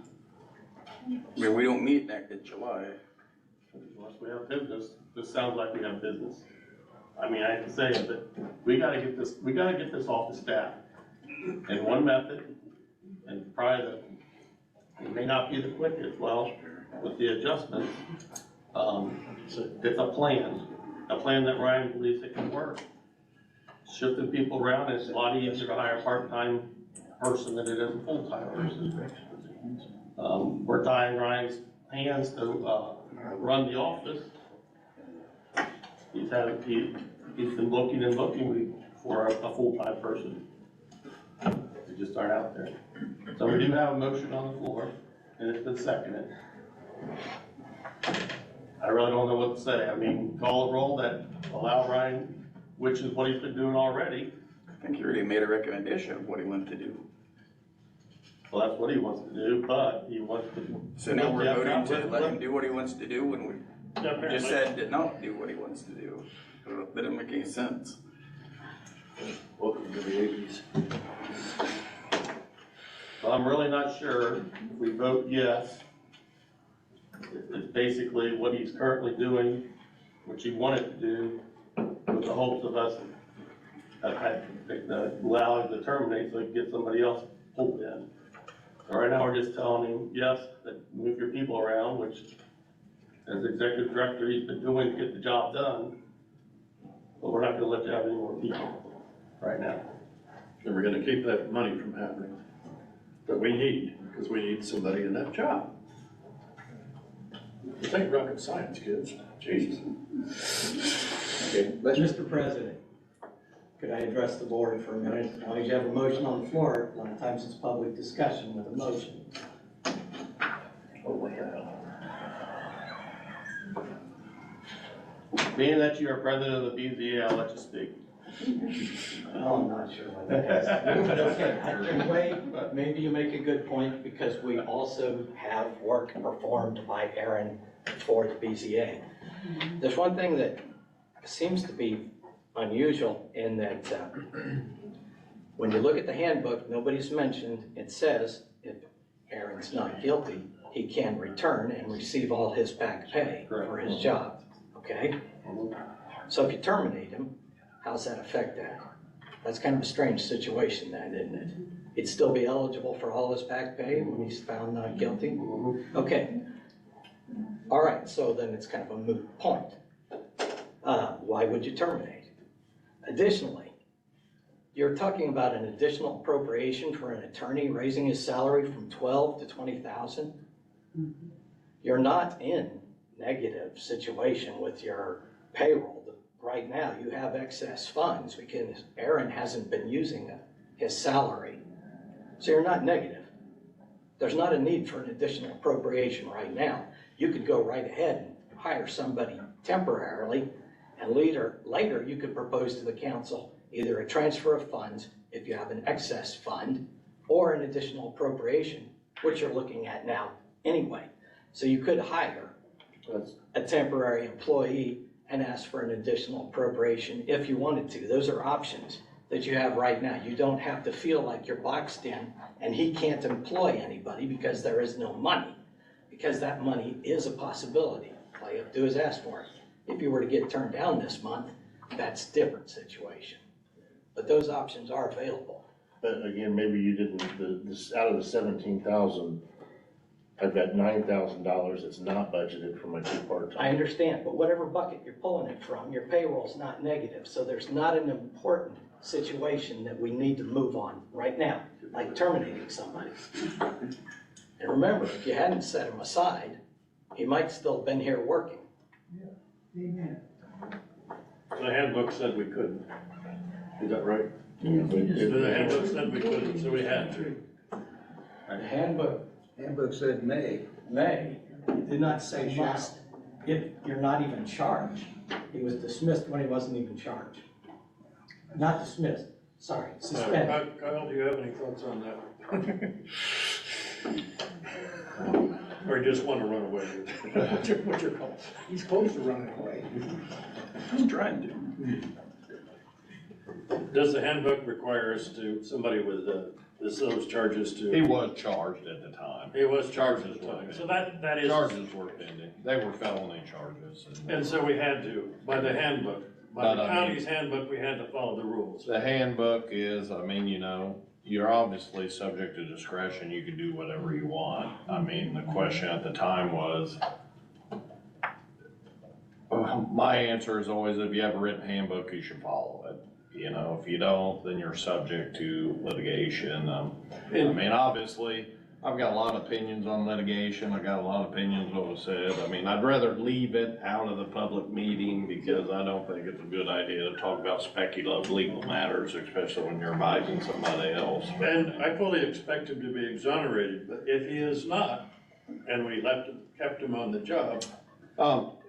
I mean, we don't meet next in July. unless we have business, this sounds like we have business. I mean, I hate to say it, but we gotta get this off the staff. And one method, and probably it may not be the quickest, well, with the adjustments, it's a plan that Ryan believes it can work. Shifting people around, it's a lot easier to hire a part-time person than it is a full-time person. We're tying Ryan's hands to, run the office. He's been looking and looking for a full-time person. They just aren't out there. So we do have a motion on the floor, and it's been seconded. I really don't know what to say. I mean, call a roll that allow Ryan, which is what he's been doing already. I think he already made a recommendation of what he wanted to do. Well, that's what he wants to do, but he wants to. So now we're voting to let him do what he wants to do when we just said to not do what he wants to do. That didn't make any sense. Welcome to the 80s. Well, I'm really not sure. If we vote yes, it's basically what he's currently doing, which he wanted to do, with the hopes of us allowing to terminate so he can get somebody else pulled in. So right now, we're just telling him, yes, that move your people around, which as executive director, he's been doing to get the job done. But we're not gonna let you have any more people right now. And we're gonna keep that money from happening that we need, because we need somebody in that job. This ain't rocket science, kids. Jesus. Okay, let's, Mr. President, could I address the board for a minute? As long as you have a motion on the floor, a lot of times it's public discussion with a motion. Being that you are president of the BZA, I'll let you speak. Oh, I'm not sure what that is. But okay, I can wait. Maybe you make a good point, because we also have work performed by Aaron for the BZA. There's one thing that seems to be unusual in that when you look at the handbook, nobody's mentioned, it says if Aaron's not guilty, he can return and receive all his back pay for his job, okay? So if you terminate him, how's that affect that? That's kind of a strange situation then, isn't it? He'd still be eligible for all his back pay when he's found not guilty? Okay. All right, so then it's kind of a moot point. Why would you terminate? Additionally, you're talking about an additional appropriation for an attorney raising his salary from 12 to 20,000. You're not in negative situation with your payroll. Right now, you have excess funds because Aaron hasn't been using his salary. So you're not negative. There's not a need for an additional appropriation right now. You could go right ahead and hire somebody temporarily, and later you could propose to the council either a transfer of funds if you have an excess fund, or an additional appropriation, which you're looking at now anyway. So you could hire a temporary employee and ask for an additional appropriation if you wanted to. Those are options that you have right now. You don't have to feel like you're boxed in and he can't employ anybody because there is no money, because that money is a possibility. All you have to do is ask for it. If you were to get turned down this month, that's a different situation. But those options are available. But again, maybe you didn't, out of the 17,000, I've got $9,000 that's not budgeted for my two part-time. I understand, but whatever bucket you're pulling it from, your payroll's not negative, so there's not an important situation that we need to move on right now, like terminating somebody. And remember, if you hadn't set him aside, he might still have been here working. The handbook said we couldn't. Is that right? The handbook said we couldn't, so we had to. The handbook said may. May. It did not say must. If you're not even charged. He was dismissed when he wasn't even charged. Not dismissed, sorry, suspended. Kyle, do you have any thoughts on that? Or you just want to run away? What's your call? He's close to running away. I'm trying to. Does the handbook require us to, somebody with those charges to. He was charged at the time. He was charged at Charges the were time, pending. so that is. Charges were pending. They were felony charges. And so we had to, by the handbook, by the But, I mean- county's handbook, we had to follow the rules. The handbook is, I mean, you know, you're obviously subject to discretion, you can do whatever you want. I mean, the question at the time was, my answer is always, if you have a written handbook, you should follow it. You know, if you don't, then you're subject to litigation. I mean, obviously, I've got a lot of opinions on litigation, I got a lot of opinions on what was said. I mean, I'd rather leave it out of the public meeting because I don't think it's a good idea to talk about speculative legal matters, especially when you're advising somebody else. And I fully expect him to be exonerated, but if he is not, and we kept him on the job.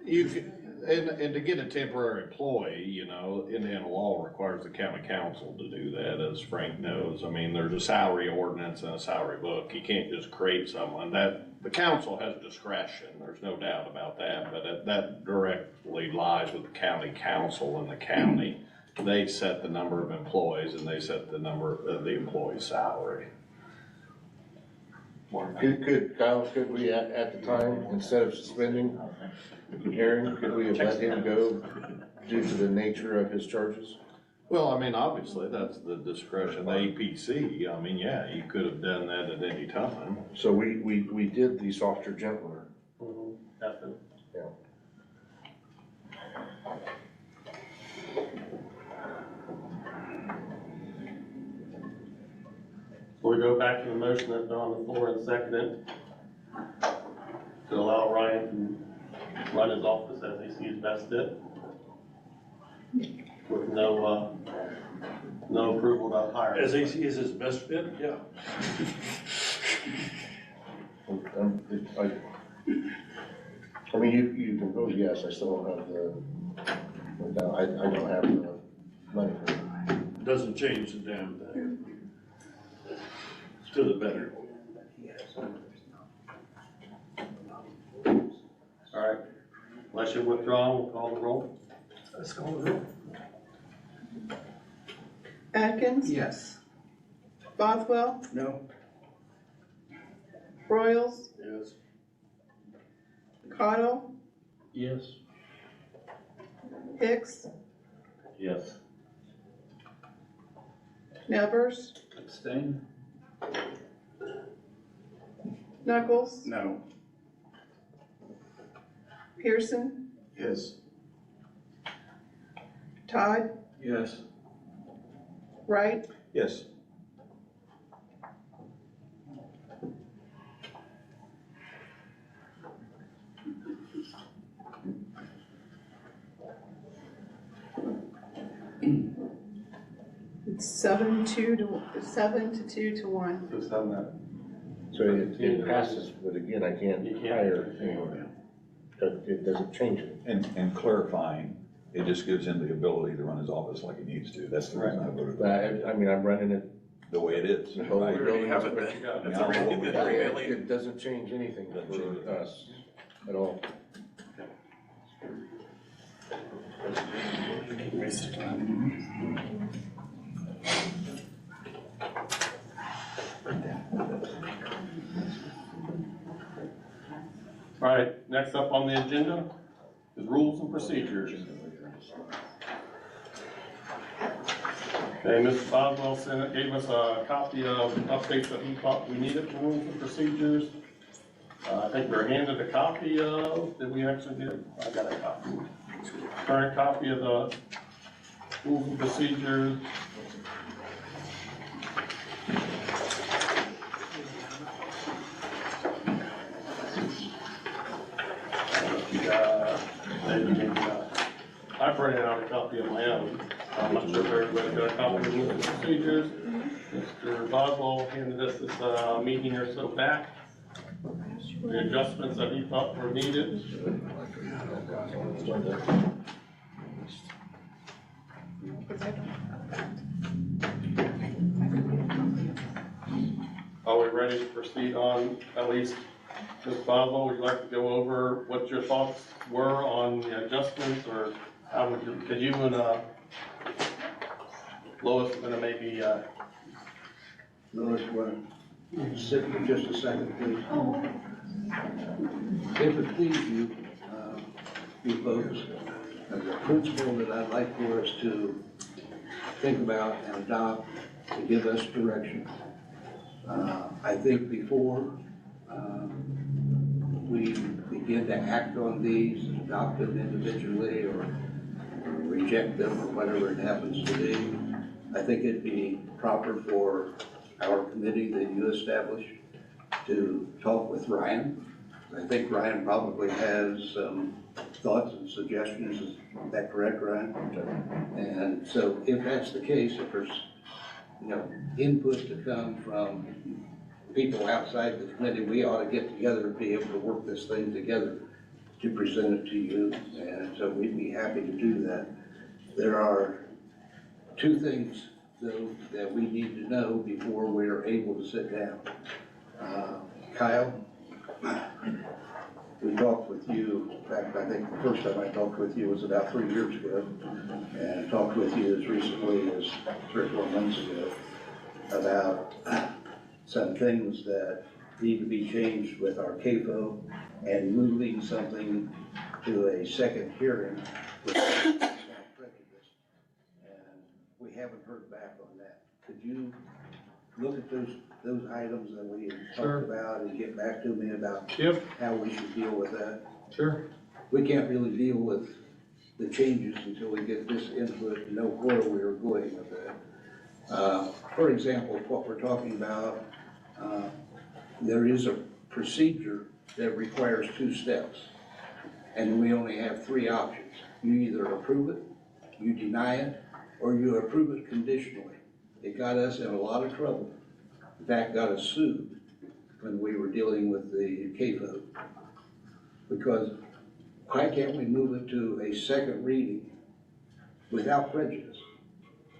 You can, and to get a temporary employee, you know, Indiana law requires the county council to do that, as Frank knows. I mean, there's a salary ordinance and a salary book. You can't just create someone. The council has discretion, there's no doubt about that, but that directly lies with the county council and the county. They set the number of employees and they set the number of the employee's salary. Could we at the time, instead of suspending Aaron, could we have let him go due to the nature of his charges? Well, I mean, obviously, that's the discretion, the APC, I mean, yeah, you could have done that at any time. So we did the softer, gentler. Definitely. Yeah. So we go back to the motion that's been on the floor and seconded to allow Ryan to run his office as he sees best fit. With no approval to hire. As he sees his best fit, yeah. I mean, you can vote yes, I still don't have I don't have enough money for it. Doesn't change the damn thing. To the better. All right, unless you withdraw, we'll call the roll. Let's call the roll. Atkins? Yes. Bothwell? No. Broyles? Yes. Cottle? Yes. Hicks? Yes. Nevers? Abstain? Knuckles? No. Pearson? Yes. Todd? Yes. Wright? Yes. It's 7-2 to 2 to 1. Just on that. So it passes, but again, I can't You can't. hire anyone. It doesn't change it. And clarifying, it just gives him the ability to run his office like he needs to. That's the reason I voted for it. I mean, I'm running it. The way it is. The whole Right? building have is- it then. I mean, That's I don't know already what we been got. regulated. It doesn't change anything Doesn't change for it. us at all. All right, next up on the agenda is rules and procedures. Okay, Mr. Boswell gave us a copy of updates that he thought we needed for rules and procedures. I think we were handed a copy of, did we actually get, I got a copy. Current copy of the rules and procedures. I printed out a copy of my own. I'm not sure if everybody got a copy of the rules and procedures. Mr. Boswell handed us this meeting or so back. The adjustments that he thought were needed. Are we ready to proceed on, at least, Ms. Boswell, would you like to go over what your thoughts were on the adjustments, or how would you, because you and Lois are gonna maybe Lois, want to sit for just a second, please? If it please you, you folks, the principle that I'd like for us to think about and adopt to give us direction. I think before we begin to act on these, adopt them individually or reject them or whatever it happens to be, I think it'd be proper for our committee that you established to talk with Ryan. I think Ryan probably has some thoughts and suggestions. Is that correct, Ryan? And so if that's the case, if there's, input to come from people outside the committee, we ought to get together and be able to work this thing together to present it to you. And so we'd be happy to do that. There are two things, though, that we need to know before we're able to sit down. Kyle, we talked with you, in fact, I think the first time I talked with you was about 3 years ago, and I talked with you as recently as 3 or 4 months ago about some things that need to be changed with our CAFO and moving something to a second hearing without prejudice. And we haven't heard back on that. Could you look at those items that we talked about and get back to me about how we should deal with that? Sure. We can't really deal with the changes until we get this input and know where we are going with that. For example, what we're talking about, there is a procedure that requires 2 steps, and we only have 3 options. You either approve it, you deny it, or you approve it conditionally. It got us in a lot of trouble. In fact, got us sued when we were dealing with the CAFO. Because why can't we move it to a second reading without prejudice?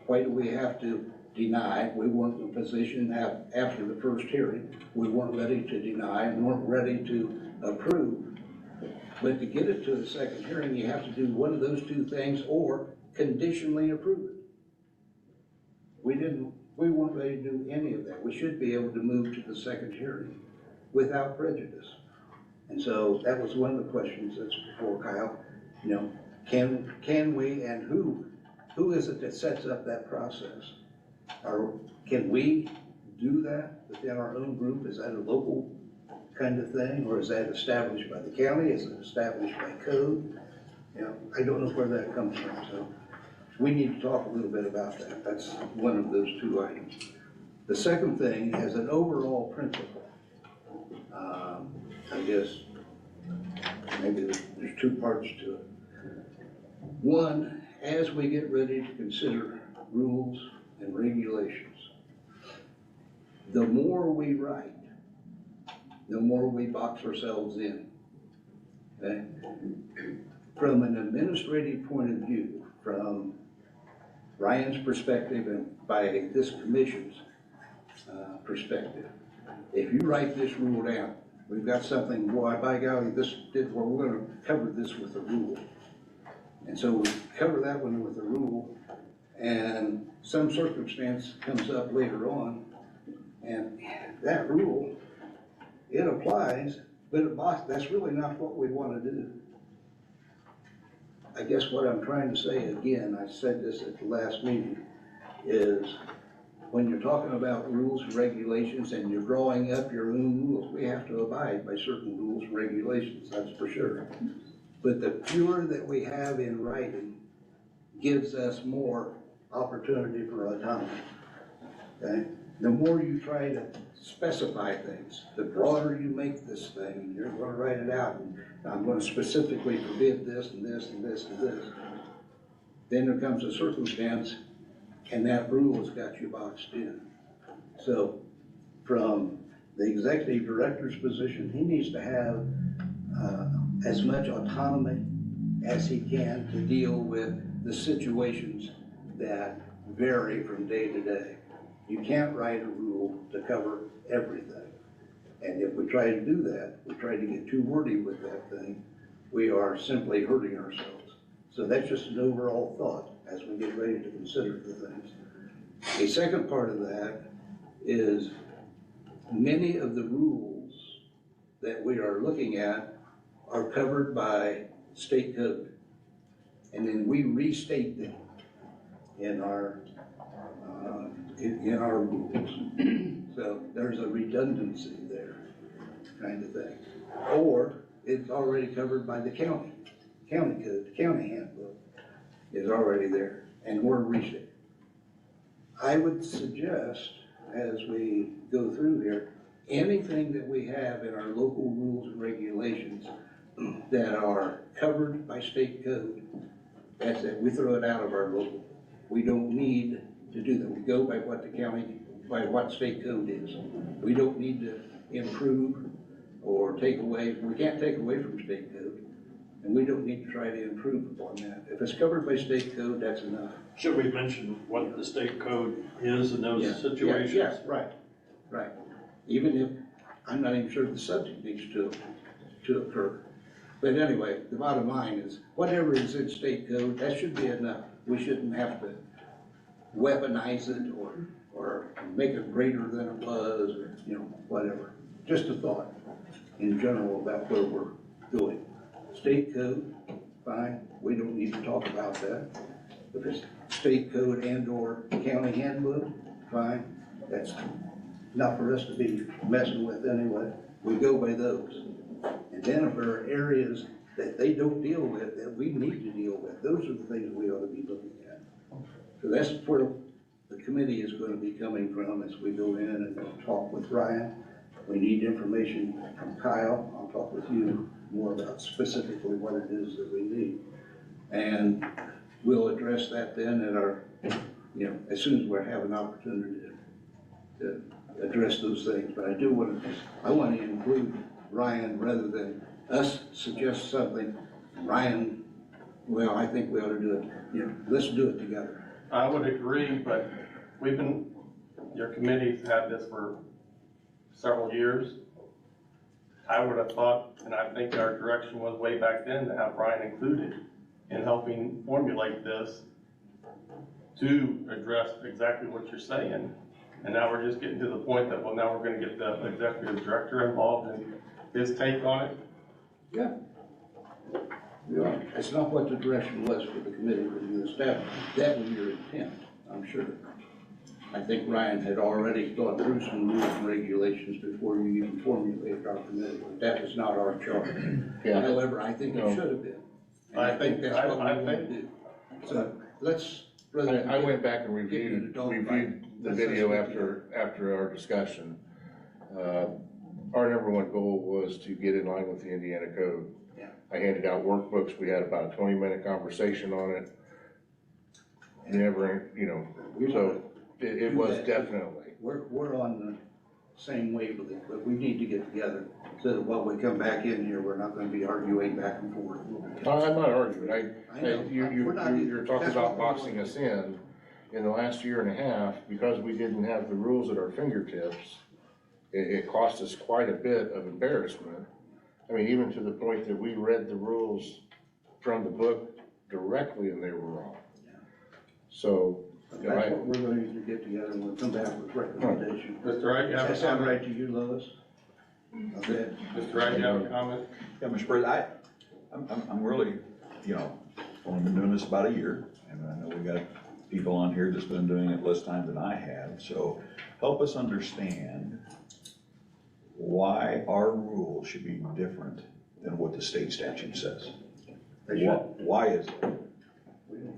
Why do we have to deny? We weren't in a position after the first hearing. We weren't ready to deny and weren't ready to approve. But to get it to the second hearing, you have to do one of those 2 things or conditionally approve it. We weren't ready to do any of that. We should be able to move to the second hearing without prejudice. And so that was one of the questions that's before Kyle. Can we, and who is it that sets up that process? Can we do that within our own group? Is that a local kind of thing, or is that established by the county? Is it established by code? I don't know where that comes from, so we need to talk a little bit about that. That's one of those 2 items. The second thing, as an overall principle, I guess maybe there's 2 parts to it. One, as we get ready to consider rules and regulations, the more we write, the more we box ourselves in. Okay? From an administrative point of view, from Ryan's perspective and by this commission's perspective, if you write this rule down, we've got something, boy, by golly, we're gonna cover this with a rule. And so we cover that one with a rule, and some circumstance comes up later on, and that rule, it applies, but that's really not what we want to do. I guess what I'm trying to say, again, I said this at the last meeting, is when you're talking about rules and regulations and you're drawing up your own rules, we have to abide by certain rules and regulations, that's for sure. But the fewer that we have in writing gives us more opportunity for autonomy, okay? The more you try to specify things, the broader you make this thing, and you're gonna write it out, and I'm gonna specifically forbid this and this and this and this. Then there comes a circumstance, and that rule has got you boxed in. So from the executive director's position, he needs to have as much autonomy as he can to deal with the situations that vary from day to day. You can't write a rule to cover everything. And if we try to do that, we try to get too wordy with that thing, we are simply hurting ourselves. So that's just an overall thought as we get ready to consider the things. A second part of that is many of the rules that we are looking at are covered by state code. And then we restate them in our rules. So there's a redundancy there, kind of thing. Or it's already covered by the county code, the county handbook is already there, and we're restating. I would suggest, as we go through here, anything that we have in our local rules and regulations that are covered by state code, that's it, we throw it out of our local. We don't need to do that. We go by what the county, by what state code is. We don't need to improve or take away, we can't take away from state code, and we don't need to try to improve upon that. If it's covered by state code, that's enough. Should we mention what the state code is in those Yeah, situations? Yes, right. Even if, I'm not even sure the subject needs to occur. But anyway, the bottom line is, whatever is in state code, that should be enough. We shouldn't have to weaponize it or make it greater than it was, or, whatever. Just a thought in general about where we're going. State code, fine, we don't need to talk about that. If it's state code and/or county handbook, fine, that's not for us to be messing with anyway. We go by those. And then if there are areas that they don't deal with, that we need to deal with, those are the things we ought to be looking at. So that's where the committee is going to be coming from as we go in and talk with Ryan. We need information from Kyle. I'll talk with you more about specifically what it is that we need. And we'll address that then at our, as soon as we have an opportunity to address those things. But I want to include Ryan rather than us suggest something. Ryan, well, I think we ought to do it, let's do it together. I would agree, but your committee's had this for several years. I would have thought, and I think our direction was way back then to have Ryan included in helping formulate this to address exactly what you're saying. And now we're just getting to the point that, well, now we're gonna get the executive director involved in his take on it. Yeah. It's not what the direction was for the committee when you established. That was your intent, I'm sure. I think Ryan had already gone through some rules and regulations before you even formulated our committee. That was not our charge. Yeah. However, I think it should have been. And I think that's what we want to do. So let's. I went back and reviewed the video after our discussion. Our number one goal was to get in line with the Indiana code. Yeah. I handed out workbooks, we had about a 20-minute conversation on it. Never, so it was definitely. We're on the same wavelength, but we need to get together so that while we come back in here, we're not gonna be arguing back and forth. I'm not arguing, I know. you're talking That's about what we boxing want. us in the last year and a half, because we didn't have the rules at our fingertips. It cost us quite a bit of embarrassment. I mean, even to the point that we read the rules from the book directly and they were wrong. So that's what we're going to get together and we'll come back with recommendations. Mr. Wright, you have a Does that sound comment? right to you, Lois? Okay. Mr. Wright, you have a comment? Yeah, Mr. President, I'm really, only been doing this about a year, and I know we got people on here that's been doing it less time than I have, so help us understand why our rule should be different than what the state statute says. Why is it?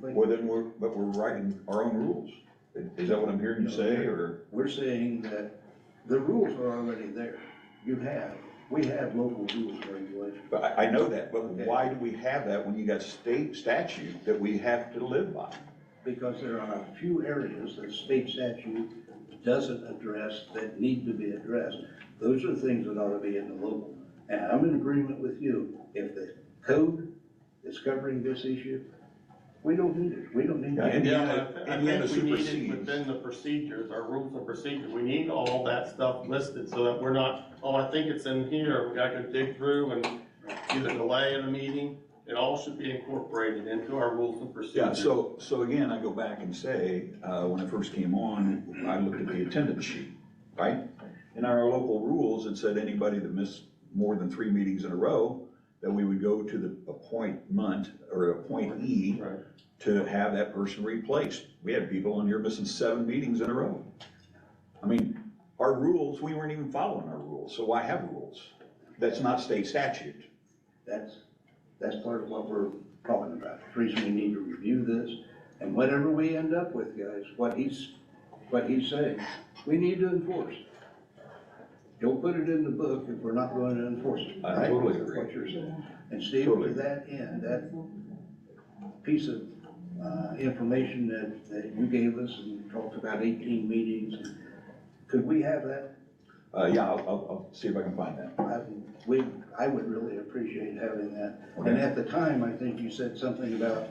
Well, then but we're writing our own rules. Is that what I'm hearing you say, or? We're saying that the rules are already there. We have local rules and regulations. But I know that, but why do we have that when you got state statute that we have to live by? Because there are a few areas that state statute doesn't address that need to be addressed. Those are the things that ought to be in the local. And I'm in agreement with you. If the code is covering this issue, we don't need it. We don't need it. I think we need it within the procedures, our rules and procedures. We need all that stuff listed so that we're not, I think it's in here, I could dig through and either delay in a meeting. It all should be incorporated into our rules and procedures. Yeah, so again, I go back and say, when I first came on, I looked at the attendance sheet. right? In our local rules, it said anybody that missed more than 3 meetings in a row, that we would go to the appointment or appointee Right. to have that person replaced. We had people on here missing 7 meetings in a row. I mean, our rules, we weren't even following our rules, so why have rules? That's not state statute. That's part of what we're talking about. The reason we need to review this, and whatever we end up with, guys, what he's saying, we need to enforce. Don't put it in the book if we're not going to enforce it. I right? totally That's agree. what you're saying. And Steve, Totally. to that end, that piece of information that you gave us and talked about 18 meetings, could we have that? Yeah, I'll see if I can find that. I would really appreciate having that. And at the time, I think you said something about,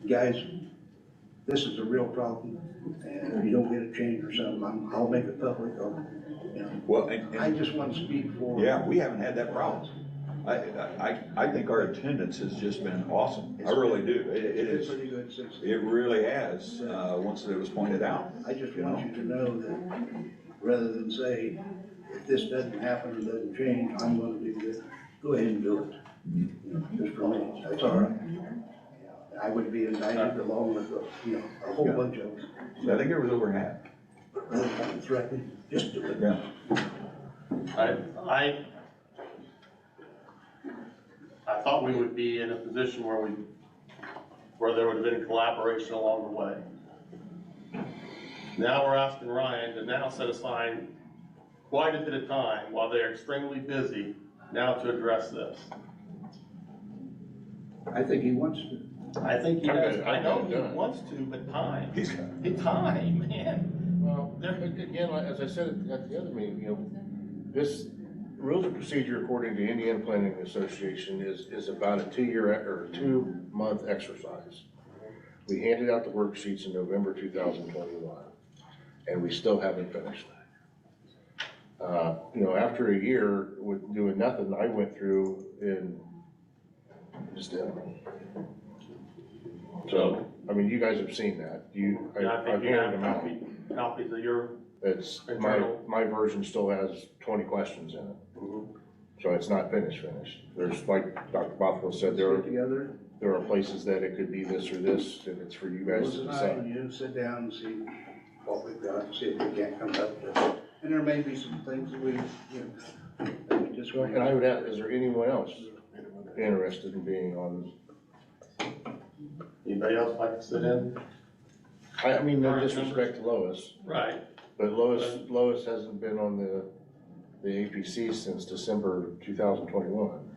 guys, this is a real problem, and if you don't get it changed or something, I'll make it public, Well, I just want to speak for. yeah, we haven't had that problem. I think our attendance has just been awesome. I really do. It It's is. pretty good since. It really has, once it was pointed out. I just want you to know that, rather than say, if this doesn't happen or doesn't change, I'm gonna do this, go ahead and do it. Just for me, that's all right. I would be indicted along with, a whole bunch of them. I think it was over half. Threatening, just do it. Yeah. I thought we would be in a position where there would have been collaboration along the way. Now we're asking Ryan to now set aside quite a bit of time while they're extremely busy now to address this. I think he wants to. I think he does. I know he wants to, but time. Time, man. Well, again, as I said at the other meeting, this rules of procedure according to Indiana Planning Association is about a 2-month exercise. We handed out the worksheets in November 2021, and we still haven't finished that. After a year with doing nothing, I went through and just did. So, I mean, you guys have seen that. I think I've you handed have them out. copies of your. It's, Internal. my version still has 20 questions in it. So it's not finished. There's, like Dr. Bothwell said, there are places that it could be this or this, and it's for you guys to Melissa and I decide. and you sit down and see what we've got, and see if we can't come up with it. And there may be some things that we, that we just. And I would ask, is there anyone else interested in being on? Anybody else like to sit in? I mean, no disrespect to Lois. Right. But Lois hasn't been on the APC since December 2021.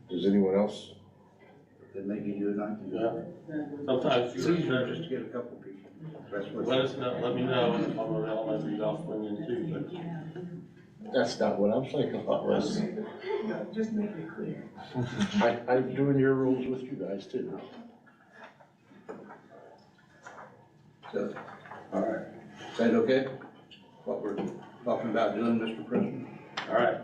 Does anyone else? Then maybe you and I can. Yeah. Sometimes It's easier just to get a couple people. That's what. Let us know, let me know, and if I'm available, maybe I'll swing in too, but. That's not what I'm saying about this. Just make it clear. I'm doing your rules with you guys too. So, all right. Is that okay? What we're talking about doing, Mr. President? All right.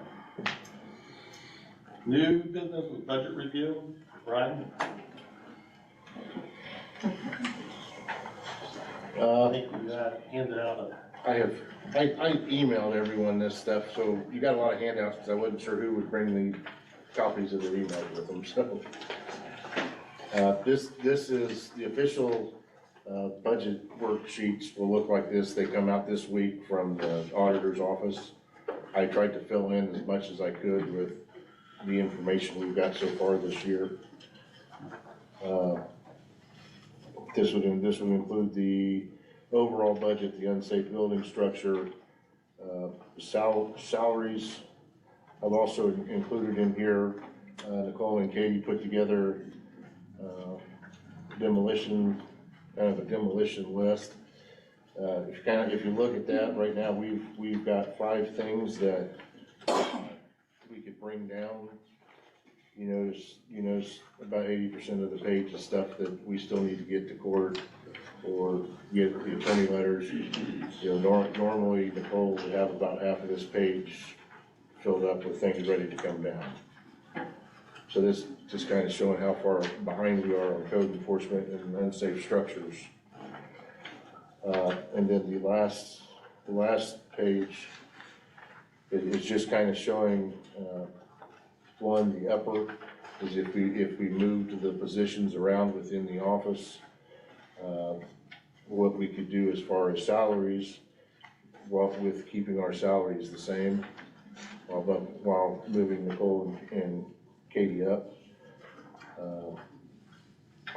New business with budget review, Ryan? I think you handed out I emailed everyone this stuff, so you got a lot of handouts, because I wasn't sure who would bring the copies of their emails with them, so. This is the official, budget worksheets will look like this. They come out this week from the auditor's office. I tried to fill in as much as I could with the information we've got so far this year. This would include the overall budget, the unsafe building structure, salaries. I've also included in here, Nicole and Katie put together demolition, kind of a demolition list. If you look at that, right now, we've got 5 things that we could bring down. You notice about 80% of the page is stuff that we still need to get to court or get the attorney letters. Normally Nicole would have about half of this page filled up with things ready to come down. So this just kind of showing how far behind we are on code enforcement and unsafe structures. And then the last page is just kind of showing, one, the upper is if we moved the positions around within the office, what we could do as far as salaries, with keeping our salaries the same, while moving Nicole and Katie up.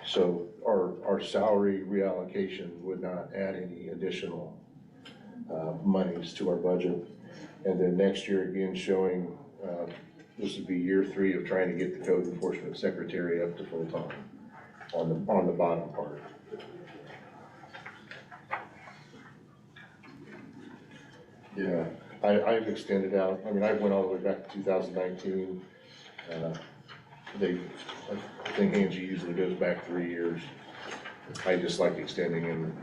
So our salary reallocation would not add any additional monies to our budget. And then next year, again, showing, this would be year 3 of trying to get the code enforcement secretary up to full-time on the bottom part. Yeah, I've extended out, I mean, I went all the way back to 2019. I think Angie usually goes back 3 years. I just like extending them.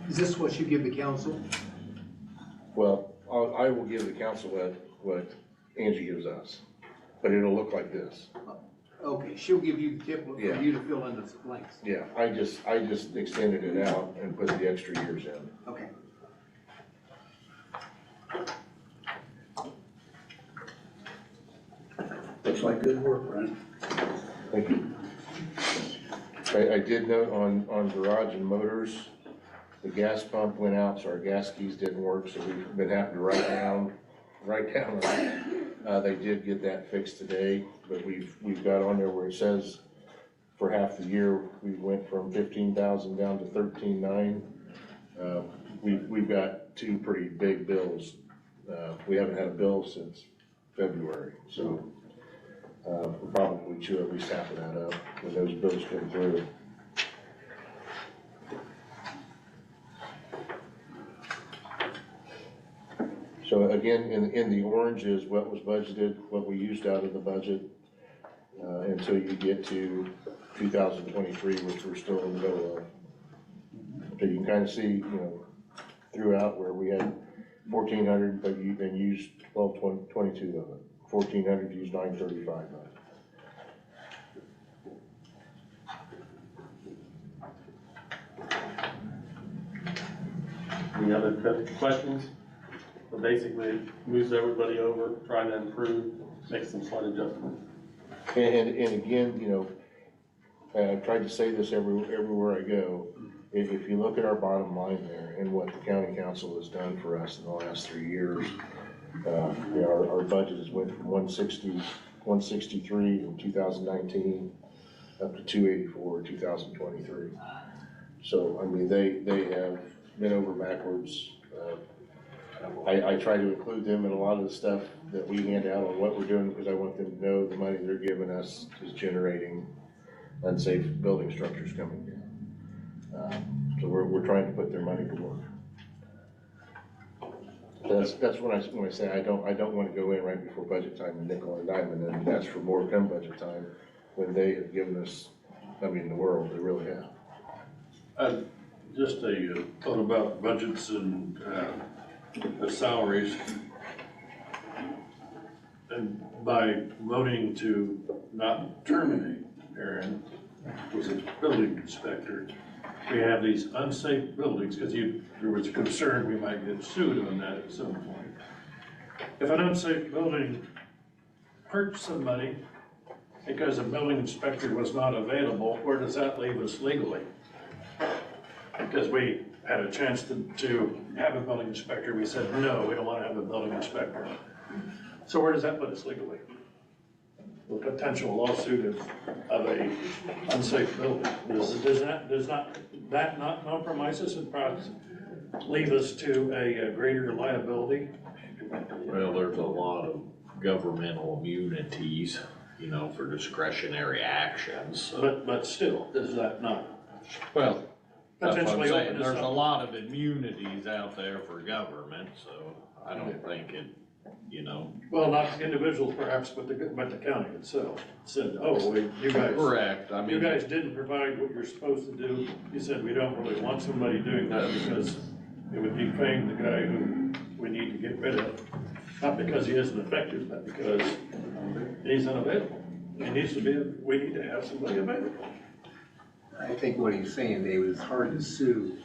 Is this what you give the council? Well, I will give the council what Angie gives us, but it'll look like this. Okay, she'll give you the tip for Yeah. you to fill in the blanks. Yeah, I just extended it out and put the extra years in. Okay. Looks like good work, Brent. Thank you. I did note on garage and motors, the gas pump went out, so our gas keys didn't work, so we've been having to write down. They did get that fixed today, but we've got on there where it says for half the year, we went from 15,000 down to 13,900. We've got 2 pretty big bills. We haven't had a bill since February, so we'll probably chew at least half of that up when those bills come through. So again, in the orange is what was budgeted, what we used out of the budget, until you get to 2023, which we're still in the middle of. So you can kind of see, throughout where we had 1,400, but you then used 22 of it. 1,400, used 935 of it. Any other questions? So basically, it moves everybody over, trying to improve, make some slight adjustments. And again, I've tried to say this everywhere I go. If you look at our bottom line there and what the county council has done for us in the last 3 years, our budget has went from 163 in 2019 up to 284 in 2023. So, I mean, they have been over backwards. I try to include them in a lot of the stuff that we hand out on what we're doing, because I want them to know the money they're giving us is generating unsafe building structures coming down. So we're trying to put their money to work. That's when I say I don't want to go in right before budget time and nickel and dime and then ask for more come budget time, when they have given us, the world, they really have. Just a thought about budgets and the salaries. And by voting to not terminate Aaron, who's a building inspector, we have these unsafe buildings, because there was a concern we might get sued on that at some point. If an unsafe building hurts somebody because a building inspector was not available, where does that leave us legally? Because we had a chance to have a building inspector, we said, no, we don't want to have a building inspector. So where does that put us legally? The potential lawsuit of a unsafe building. Does that not compromise us and perhaps leave us to a greater liability? Well, there's a lot of governmental immunities, for discretionary actions. But still, does that not? Well, that's what I'm Potentially saying, open us there's a up. lot of immunities out there for government, so I don't think it, Well, not individuals perhaps, but the county itself said, oh, wait, you guys. Correct, You guys didn't provide what you're supposed to do. You said, we don't really want somebody doing that because it would defame the guy who we need to get rid of. Not because he isn't effective, but because he's unavailable. We need to have somebody available. I think what he's saying, David, it's hard to sue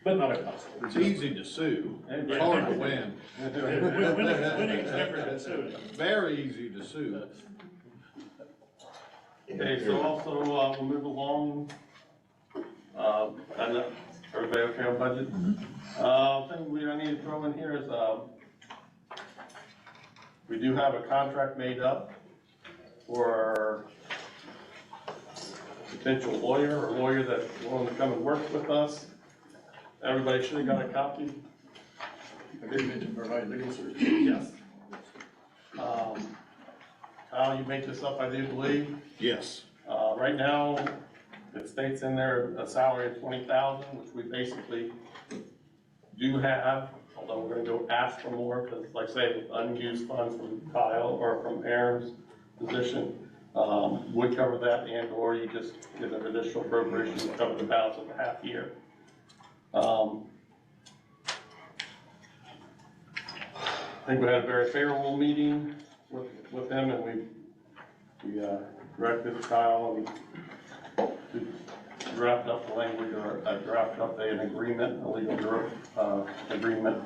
but not impossible. It's easy to sue, And it's hard to win. Winning is different than suing. Very easy to sue. Okay, so also, we'll move along. And everybody okay on budget? Thing I need to throw in here is, we do have a contract made up for potential lawyer or lawyer that's willing to come and work with us. Everybody should have got a copy. Agreement to provide legal services. Yes. Kyle, you made this up, I do believe. Yes. Right now, it states in there a salary of 20,000, which we basically do have, although we're gonna go ask for more, because like I say, with unused funds from Kyle or from Aaron's position, would cover that, and or you just get an additional appropriation to cover the balance of the half year. I think we had a very favorable meeting with them, and we directed Kyle to draft up the language, or draft up an agreement, a legal agreement,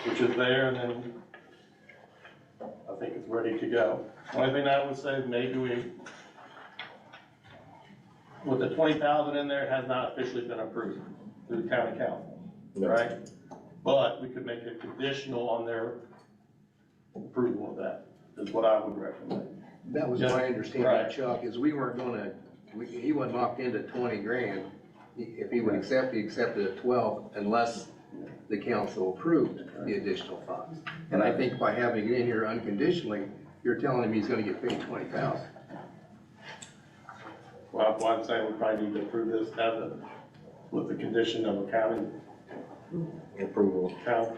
which is there, and then I think it's ready to go. Only thing I would say is maybe with the 20,000 in there, it has not officially been approved through the county council, right? But we could make it conditional on their approval of that, is what I would recommend. That was Yeah, my understanding, right. Chuck, is we weren't gonna, he wasn't locked into 20 grand. If he would accept, he accepted at 12 unless the council approved the additional funds. And I think by having it in here unconditionally, you're telling him he's gonna get paid 20,000. Well, that's why I'm saying we probably need to approve this with the condition of a county Approval. council,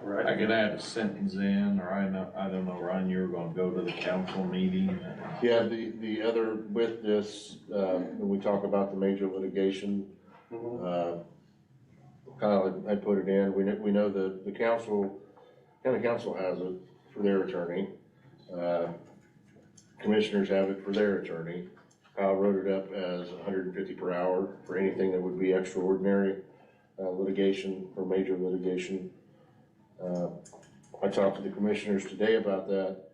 right? I could add a sentence in, or I don't know, Ryan, you were gonna go to the council meeting. Yeah, the other, with this, when we talk about the major litigation, Kyle had put it in, we know the council, county council has it for their attorney. Commissioners have it for their attorney. Kyle wrote it up as 150 per hour for anything that would be extraordinary litigation or major litigation. I talked to the commissioners today about that.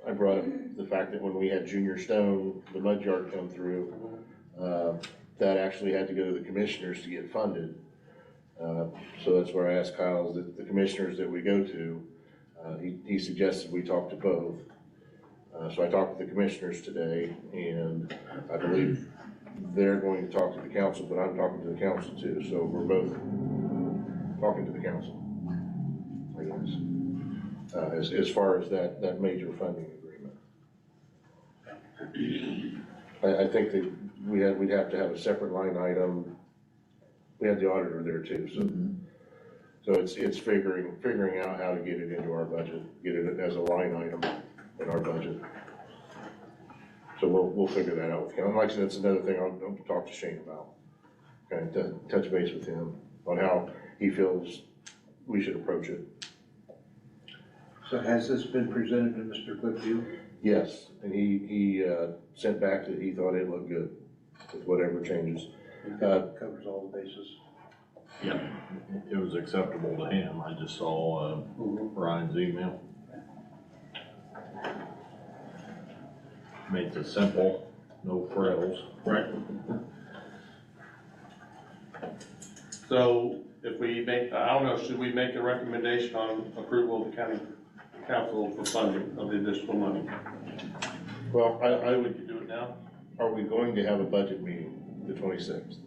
I brought up the fact that when we had Junior Stone, the mud yard come through, that actually had to go to the commissioners to get funded. So that's where I asked Kyle, that the commissioners that we go to, he suggested we talk to both. So I talked to the commissioners today, and I believe they're going to talk to the council, but I'm talking to the council too, so we're both talking to the council, I guess, as far as that major funding agreement. I think that we'd have to have a separate line item. We had the auditor there too, so it's figuring out how to get it into our budget, get it as a line item in our budget. So we'll figure that out with him. Like I said, that's another thing I'll talk to Shane about. Kind of touch base with him on how he feels we should approach it. So has this been presented to Mr. Clifffield? Yes, and he sent back that he thought it looked good with whatever changes. Covers all the bases. Yeah, it was acceptable to him. I just saw Ryan's email. Makes it simple, no frills. Right. So if we make, I don't know, should we make a recommendation on approval of the county council for funding of the additional money? Well, We could do it now? are we going to have a budget meeting the 26th?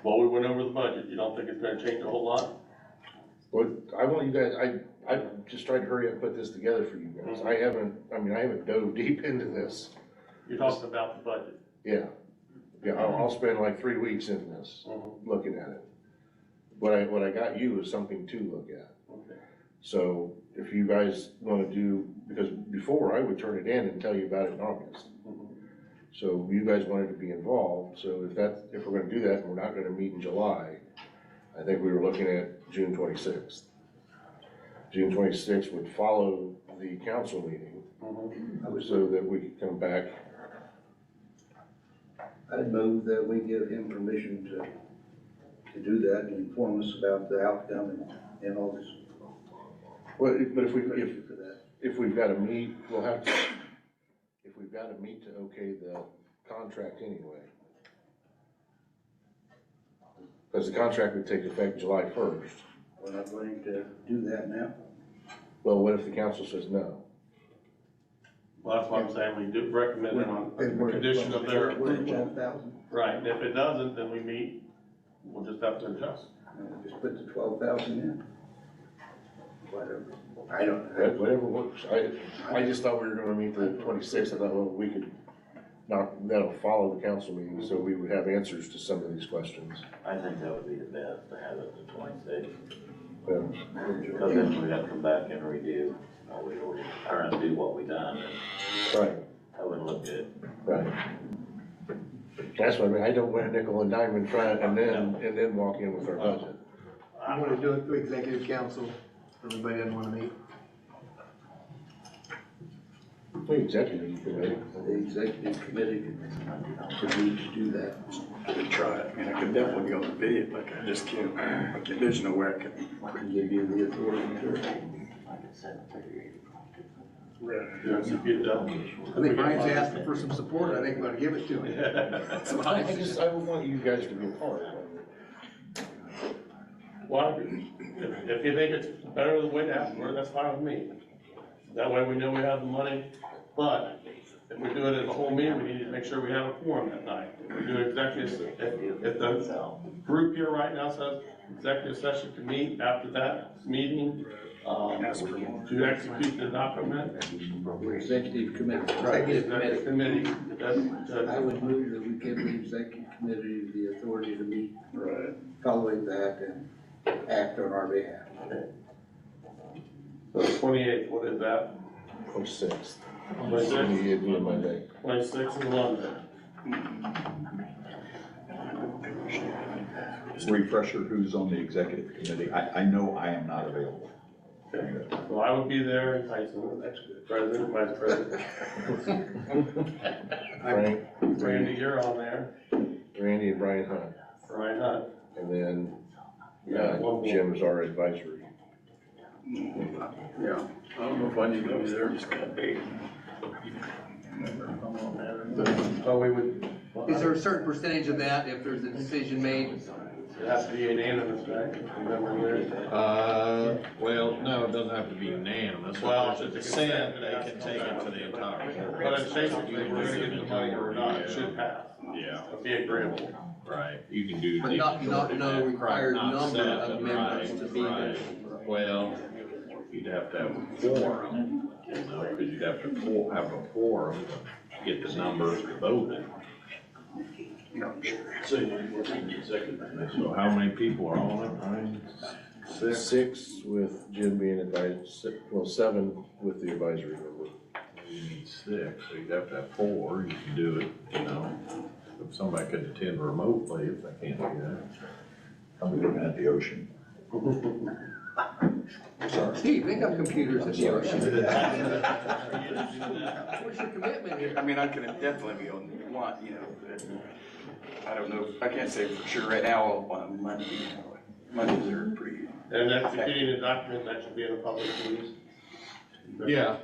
Well, we went over the budget. You don't think it's gonna change a whole lot? Well, I want you guys, I just tried to hurry up and put this together for you guys. I haven't dove deep into this. You're talking about the budget. Yeah, I'll spend like 3 weeks in this, looking at it. What I got you is something to look at. Okay. So if you guys wanna do, because before I would turn it in and tell you about it in August. So you guys wanted to be involved, so if we're gonna do that and we're not gonna meet in July, I think we were looking at June 26th. June 26th would follow the council meeting, so that we could come back I'd move that we give him permission to do that and inform us about the outcome in August. Well, but if For that. if we've got to meet, we'll have to, if we've got to meet to okay the contract anyway. Because the contract would take effect July 1st. We're not going to do that now. Well, what if the council says no? Well, that's what I'm saying, we do recommend it on the condition of their We're at approval. 12,000. Right, and if it doesn't, then we meet, we'll just have to adjust. Just put the 12,000 in. Whatever. I don't know. Whatever works. I just thought we were gonna meet the 26th. I thought, well, we could not, that'll follow the council meeting, so we would have answers to some of these questions. I think that would be the best, to have it the 26th, Yeah. because then we have to come back and redo, we were trying to do what we done, and Right, that wouldn't look good. right. That's what I mean. I don't want a nickel and dime in front and then walk in with our budget. I want to do it through executive council, everybody doesn't want to meet. The executive committee. The executive committee could need to do that. I could try it, I mean, I could definitely be on the video, like, I just can't, there's no way I could. Can give you the authority to. Yes, if you don't. I think Brian's asking for some support, I think we ought to give it to him. That's what I think. I would want you guys to be a part of it. Well, if you think it's better the way to ask for it, that's fine with me. That way we know we have the money, but if we do it as a whole meeting, we need to make sure we have a quorum that night. If we do executive, if the group here right now says executive session to meet after that meeting, to execute the document. Executive committee. Right, executive committee. I would move that we give the executive committee the authority to meet following that and act on our behalf. So 28th, what is that? 26th. 26th? It'd be a Monday. 26th in London. Refresher, who's on the executive committee? I know I am not available. Okay. So I would be there in Tyson, That's good. president, vice president. Frank, Randy, you're on there. Randy and Brian Hunt. Brian Hunt. And then, Yeah, one more. Jim's our advisory. Yeah, I don't know if I need to be there, just gotta be. So we would. Is there a certain percentage of that if there's a decision made? It has to be unanimous, right? Remember Well, no, it doesn't have to be unanimous. Well, If there's a consent, they can take it to the entire board. But it's basically, we're gonna get the money or not, it should pass. Yeah, It'll be agreeable. right, you can do. But the not majority no vote. required Not number set, of members right, to be right. Well, you'd have to have a quorum, you know, because you'd have to have a quorum to get the numbers to vote in. So you work in the executive committee. So how many people are on it, Ryan? Six with Jim being advised, well, 7 with the advisory member. You need 6, so you'd have to have 4, you can do it, you know. If somebody could attend remotely, if they can't do that. I'll be looking at the ocean. Sorry. Steve, they got computers at the ocean. What's your commitment here? I mean, I could definitely be on one, you know, but I don't know, I can't say for sure right now on Monday. Mondays are pretty. And executing the document, that should be in a public meeting. Yeah.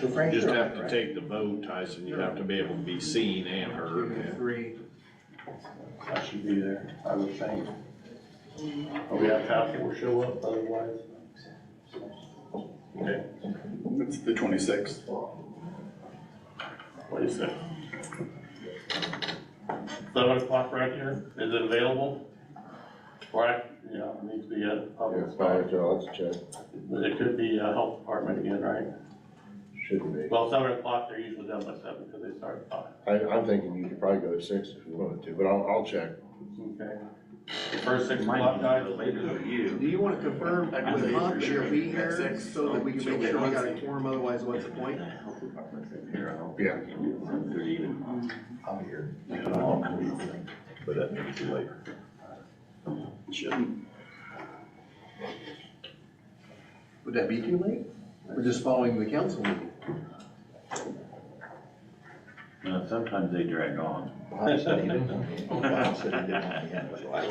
So Frank, You just you're have to take the vote, Tyson, you have to be able to be seen and heard. 3. I should be there, I would think. We have to have people show up, otherwise. Okay, It's the 26th. 26. 7 o'clock right here, is it available? Right, yeah, it needs to be a public Yeah, spot. let's check. But it could be a health department again, right? Shouldn't be. Well, 7 o'clock, they're usually done by 7 because they start at 5. I'm thinking you could probably go to 6 if you wanted to, but I'll check. Okay. First 6 o'clock, guys? Do you want to confirm with Hunt that he'll be here so that we can make sure we got a quorum, otherwise what's the point? Yeah. I'll be here. But that may be too late. Shouldn't. Would that be too late? We're just following the council meeting. Sometimes they drag on. Bob said he didn't, Bob said he didn't want to end with last.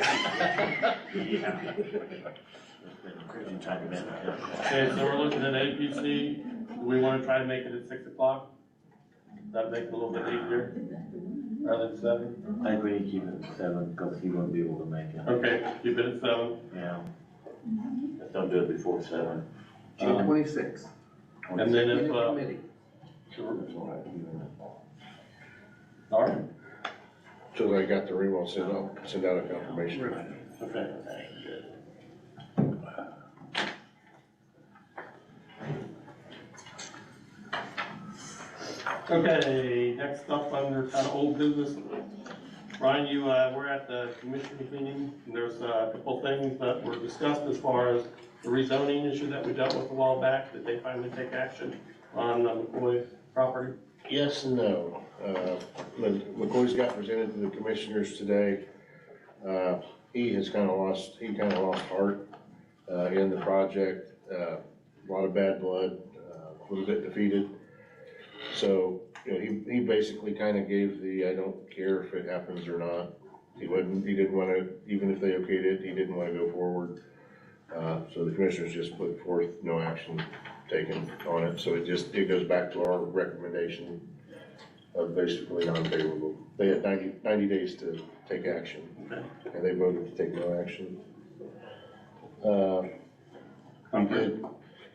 Yeah. It's been a crazy time, man. Okay, so we're looking at APC, do we wanna try to make it at 6 o'clock? That makes it a little bit easier, rather than 7? I think we need to keep it at 7, because he won't be able to make it. Okay, keep it at 7. Yeah. Just don't do it before 7. June 26th. And then if, Committee. all right, So I got the ring, I'll send out a confirmation. okay. Okay, next up under kind of old business. Ryan, you, we're at the commissioners meeting, and there's a couple things that were discussed as far as the rezoning issue that we dealt with a while back. Did they finally take action on McCoy property? Yes and no. McCoy's got presented to the commissioners today. He kind of lost heart in the project. A lot of bad blood, a little bit defeated. So, you know, he basically kind of gave the, I don't care if it happens or not. He didn't want to, even if they okayed it, he didn't want to go forward. So the commissioners just put forth no action taken on it. So it goes back to our recommendation of basically non-favorable. They had 90 days to take action, and they voted to take no action.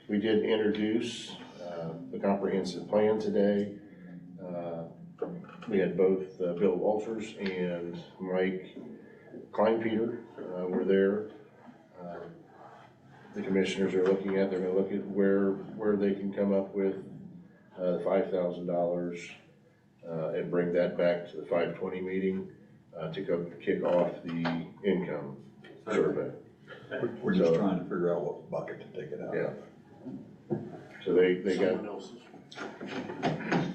We did introduce the comprehensive plan today. We had both Bill Walters and Mike Kleinpeter were there. The commissioners are looking at, they're gonna look at where they can come up with $5,000 and bring that back to the 520 meeting to kick off the income survey. We're just trying to figure out what bucket to take it out. Yeah. So they got,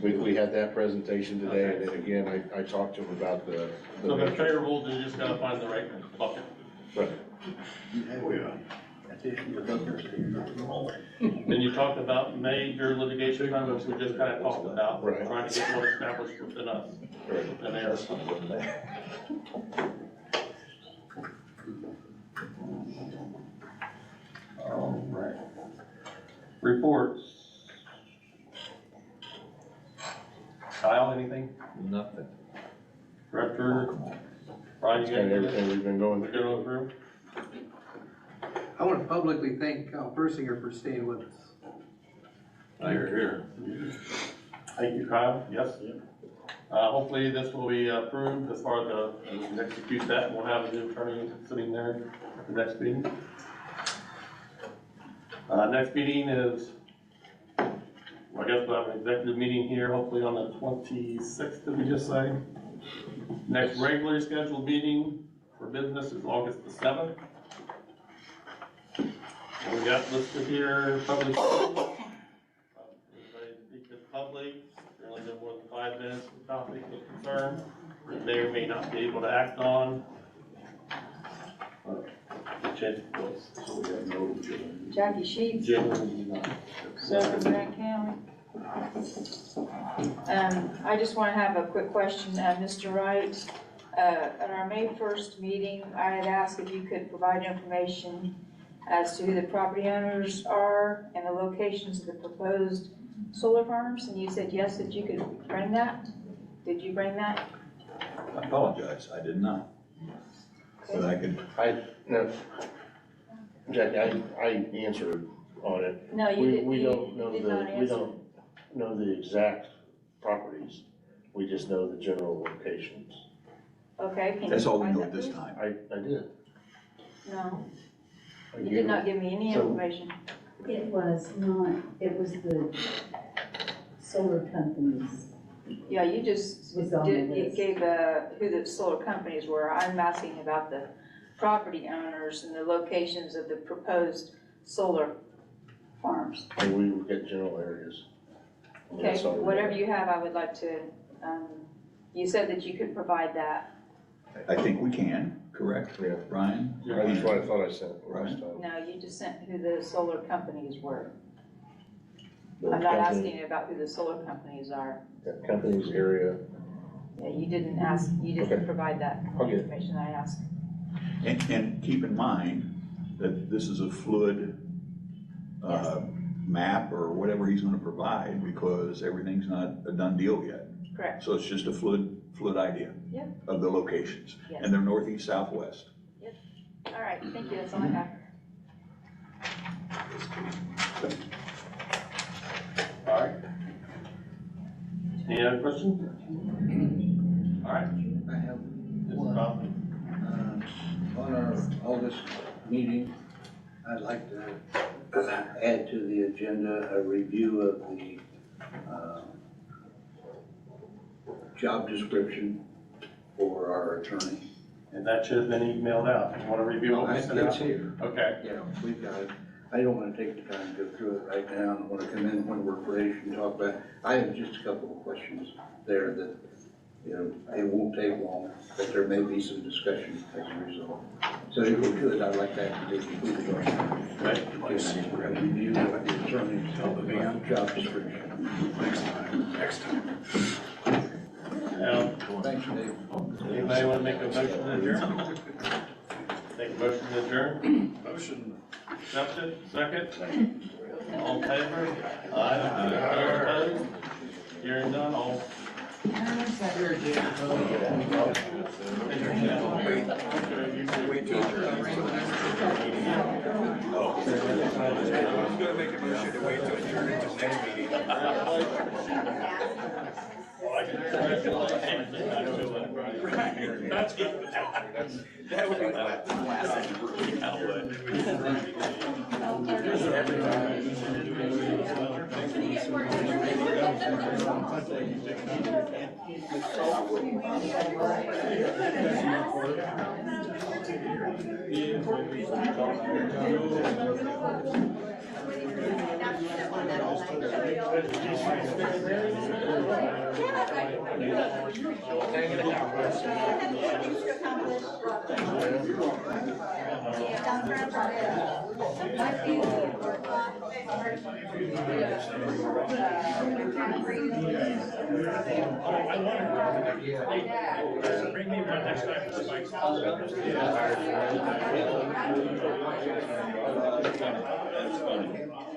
we had that presentation today, and then again, I talked to them about the. So they're favorable, they just gotta find the right bucket. Right. Oh, yeah. Then you talked about major litigation items we just kind of talked about, Right. trying to get one established within us, within ours. All right. Reports. Kyle, anything? Nothing. Director? Brian, you got And anything? everything we've been going We're through. going through? I want to publicly thank Kyle Persinger for staying with us. You're here. Thank you, Kyle. Yes. Hopefully this will be approved as far as we can execute that, and we'll have a new attorney sitting there at the next meeting. Next meeting is, I guess we'll have an executive meeting here, hopefully on the 26th, did we just say? Next regularly scheduled meeting for business is August the 7th. We got listed here, public. Anybody speak to the public, really no more than 5 minutes for topic of concern, or may or may not be able to act on. Change the voice. So we have no. Jackie Sheets, Generally not. Southern Grant County. I just want to have a quick question, Mr. Wright. At our May 1st meeting, I had asked if you could provide information as to who the property owners are and the locations of the proposed solar farms, and you said yes, that you could bring that? Did you bring that? I apologize, I did not. But I could, No, Jackie, I answered on it. No, you didn't. We don't know did not we answer. don't know the exact properties. We just know the general locations. Okay, can you that's all we provide know that, at this please? time. I did. No, I you gave did it- not give me any So- information. It was not, it was the solar companies. Yeah, you just Was on the you list. gave, who the solar companies were. I'm asking about the property owners and the locations of the proposed solar farms. And we would get general areas. Okay, That's all we whatever know. you have, I would like to, you said that you could provide that. I think we can, correct, Yeah. Ryan? That's what I thought I sent last Right. time. No, you just sent who the solar companies were. The I'm not company- asking about who the solar companies are. Company's area, You didn't ask, you didn't Okay. provide that I'll get it. information I asked. And keep in mind that this is a fluid, map or whatever he's gonna provide, because everything's not a done deal yet. Correct. So it's just a fluid idea. Yep. Of the locations. Yes. And they're northeast, southwest. All right, thank you, that's all I have. All right. Any other questions? All right. I have Mr. one. Kaufman. On our August meeting, I'd like to add to the agenda a review of the job description for our attorney. And that should have been emailed out. You want to review what we sent out? It's here. Okay. Yeah, we've got it. I don't want to take the time to go through it right now. I want to come in when we're ready and talk about it. I have just a couple of questions there that, you know, it won't take long, but there may be some discussion as a result. So if we could, I'd like that to be completed. Right. Review of the attorney's job description. Next time. Now, Thanks, Dave. anybody want to make a motion to adjourn? Take a motion to adjourn? Motion. Accepted, second? All in favor? Aye. Opposed? Hearing none, all. Wait till I'm gonna make a motion to wait till adjourn until next meeting. That's good. That would be classic. Bring me one next time for Spike's.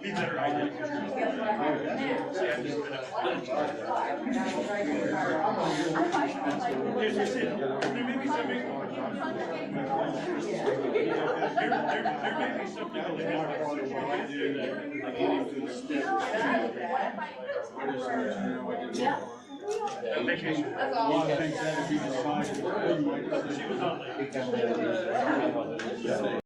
Be better idea. Here's the thing. There may be something. There may be something that we can do that. Vacation. That's all. She was on there.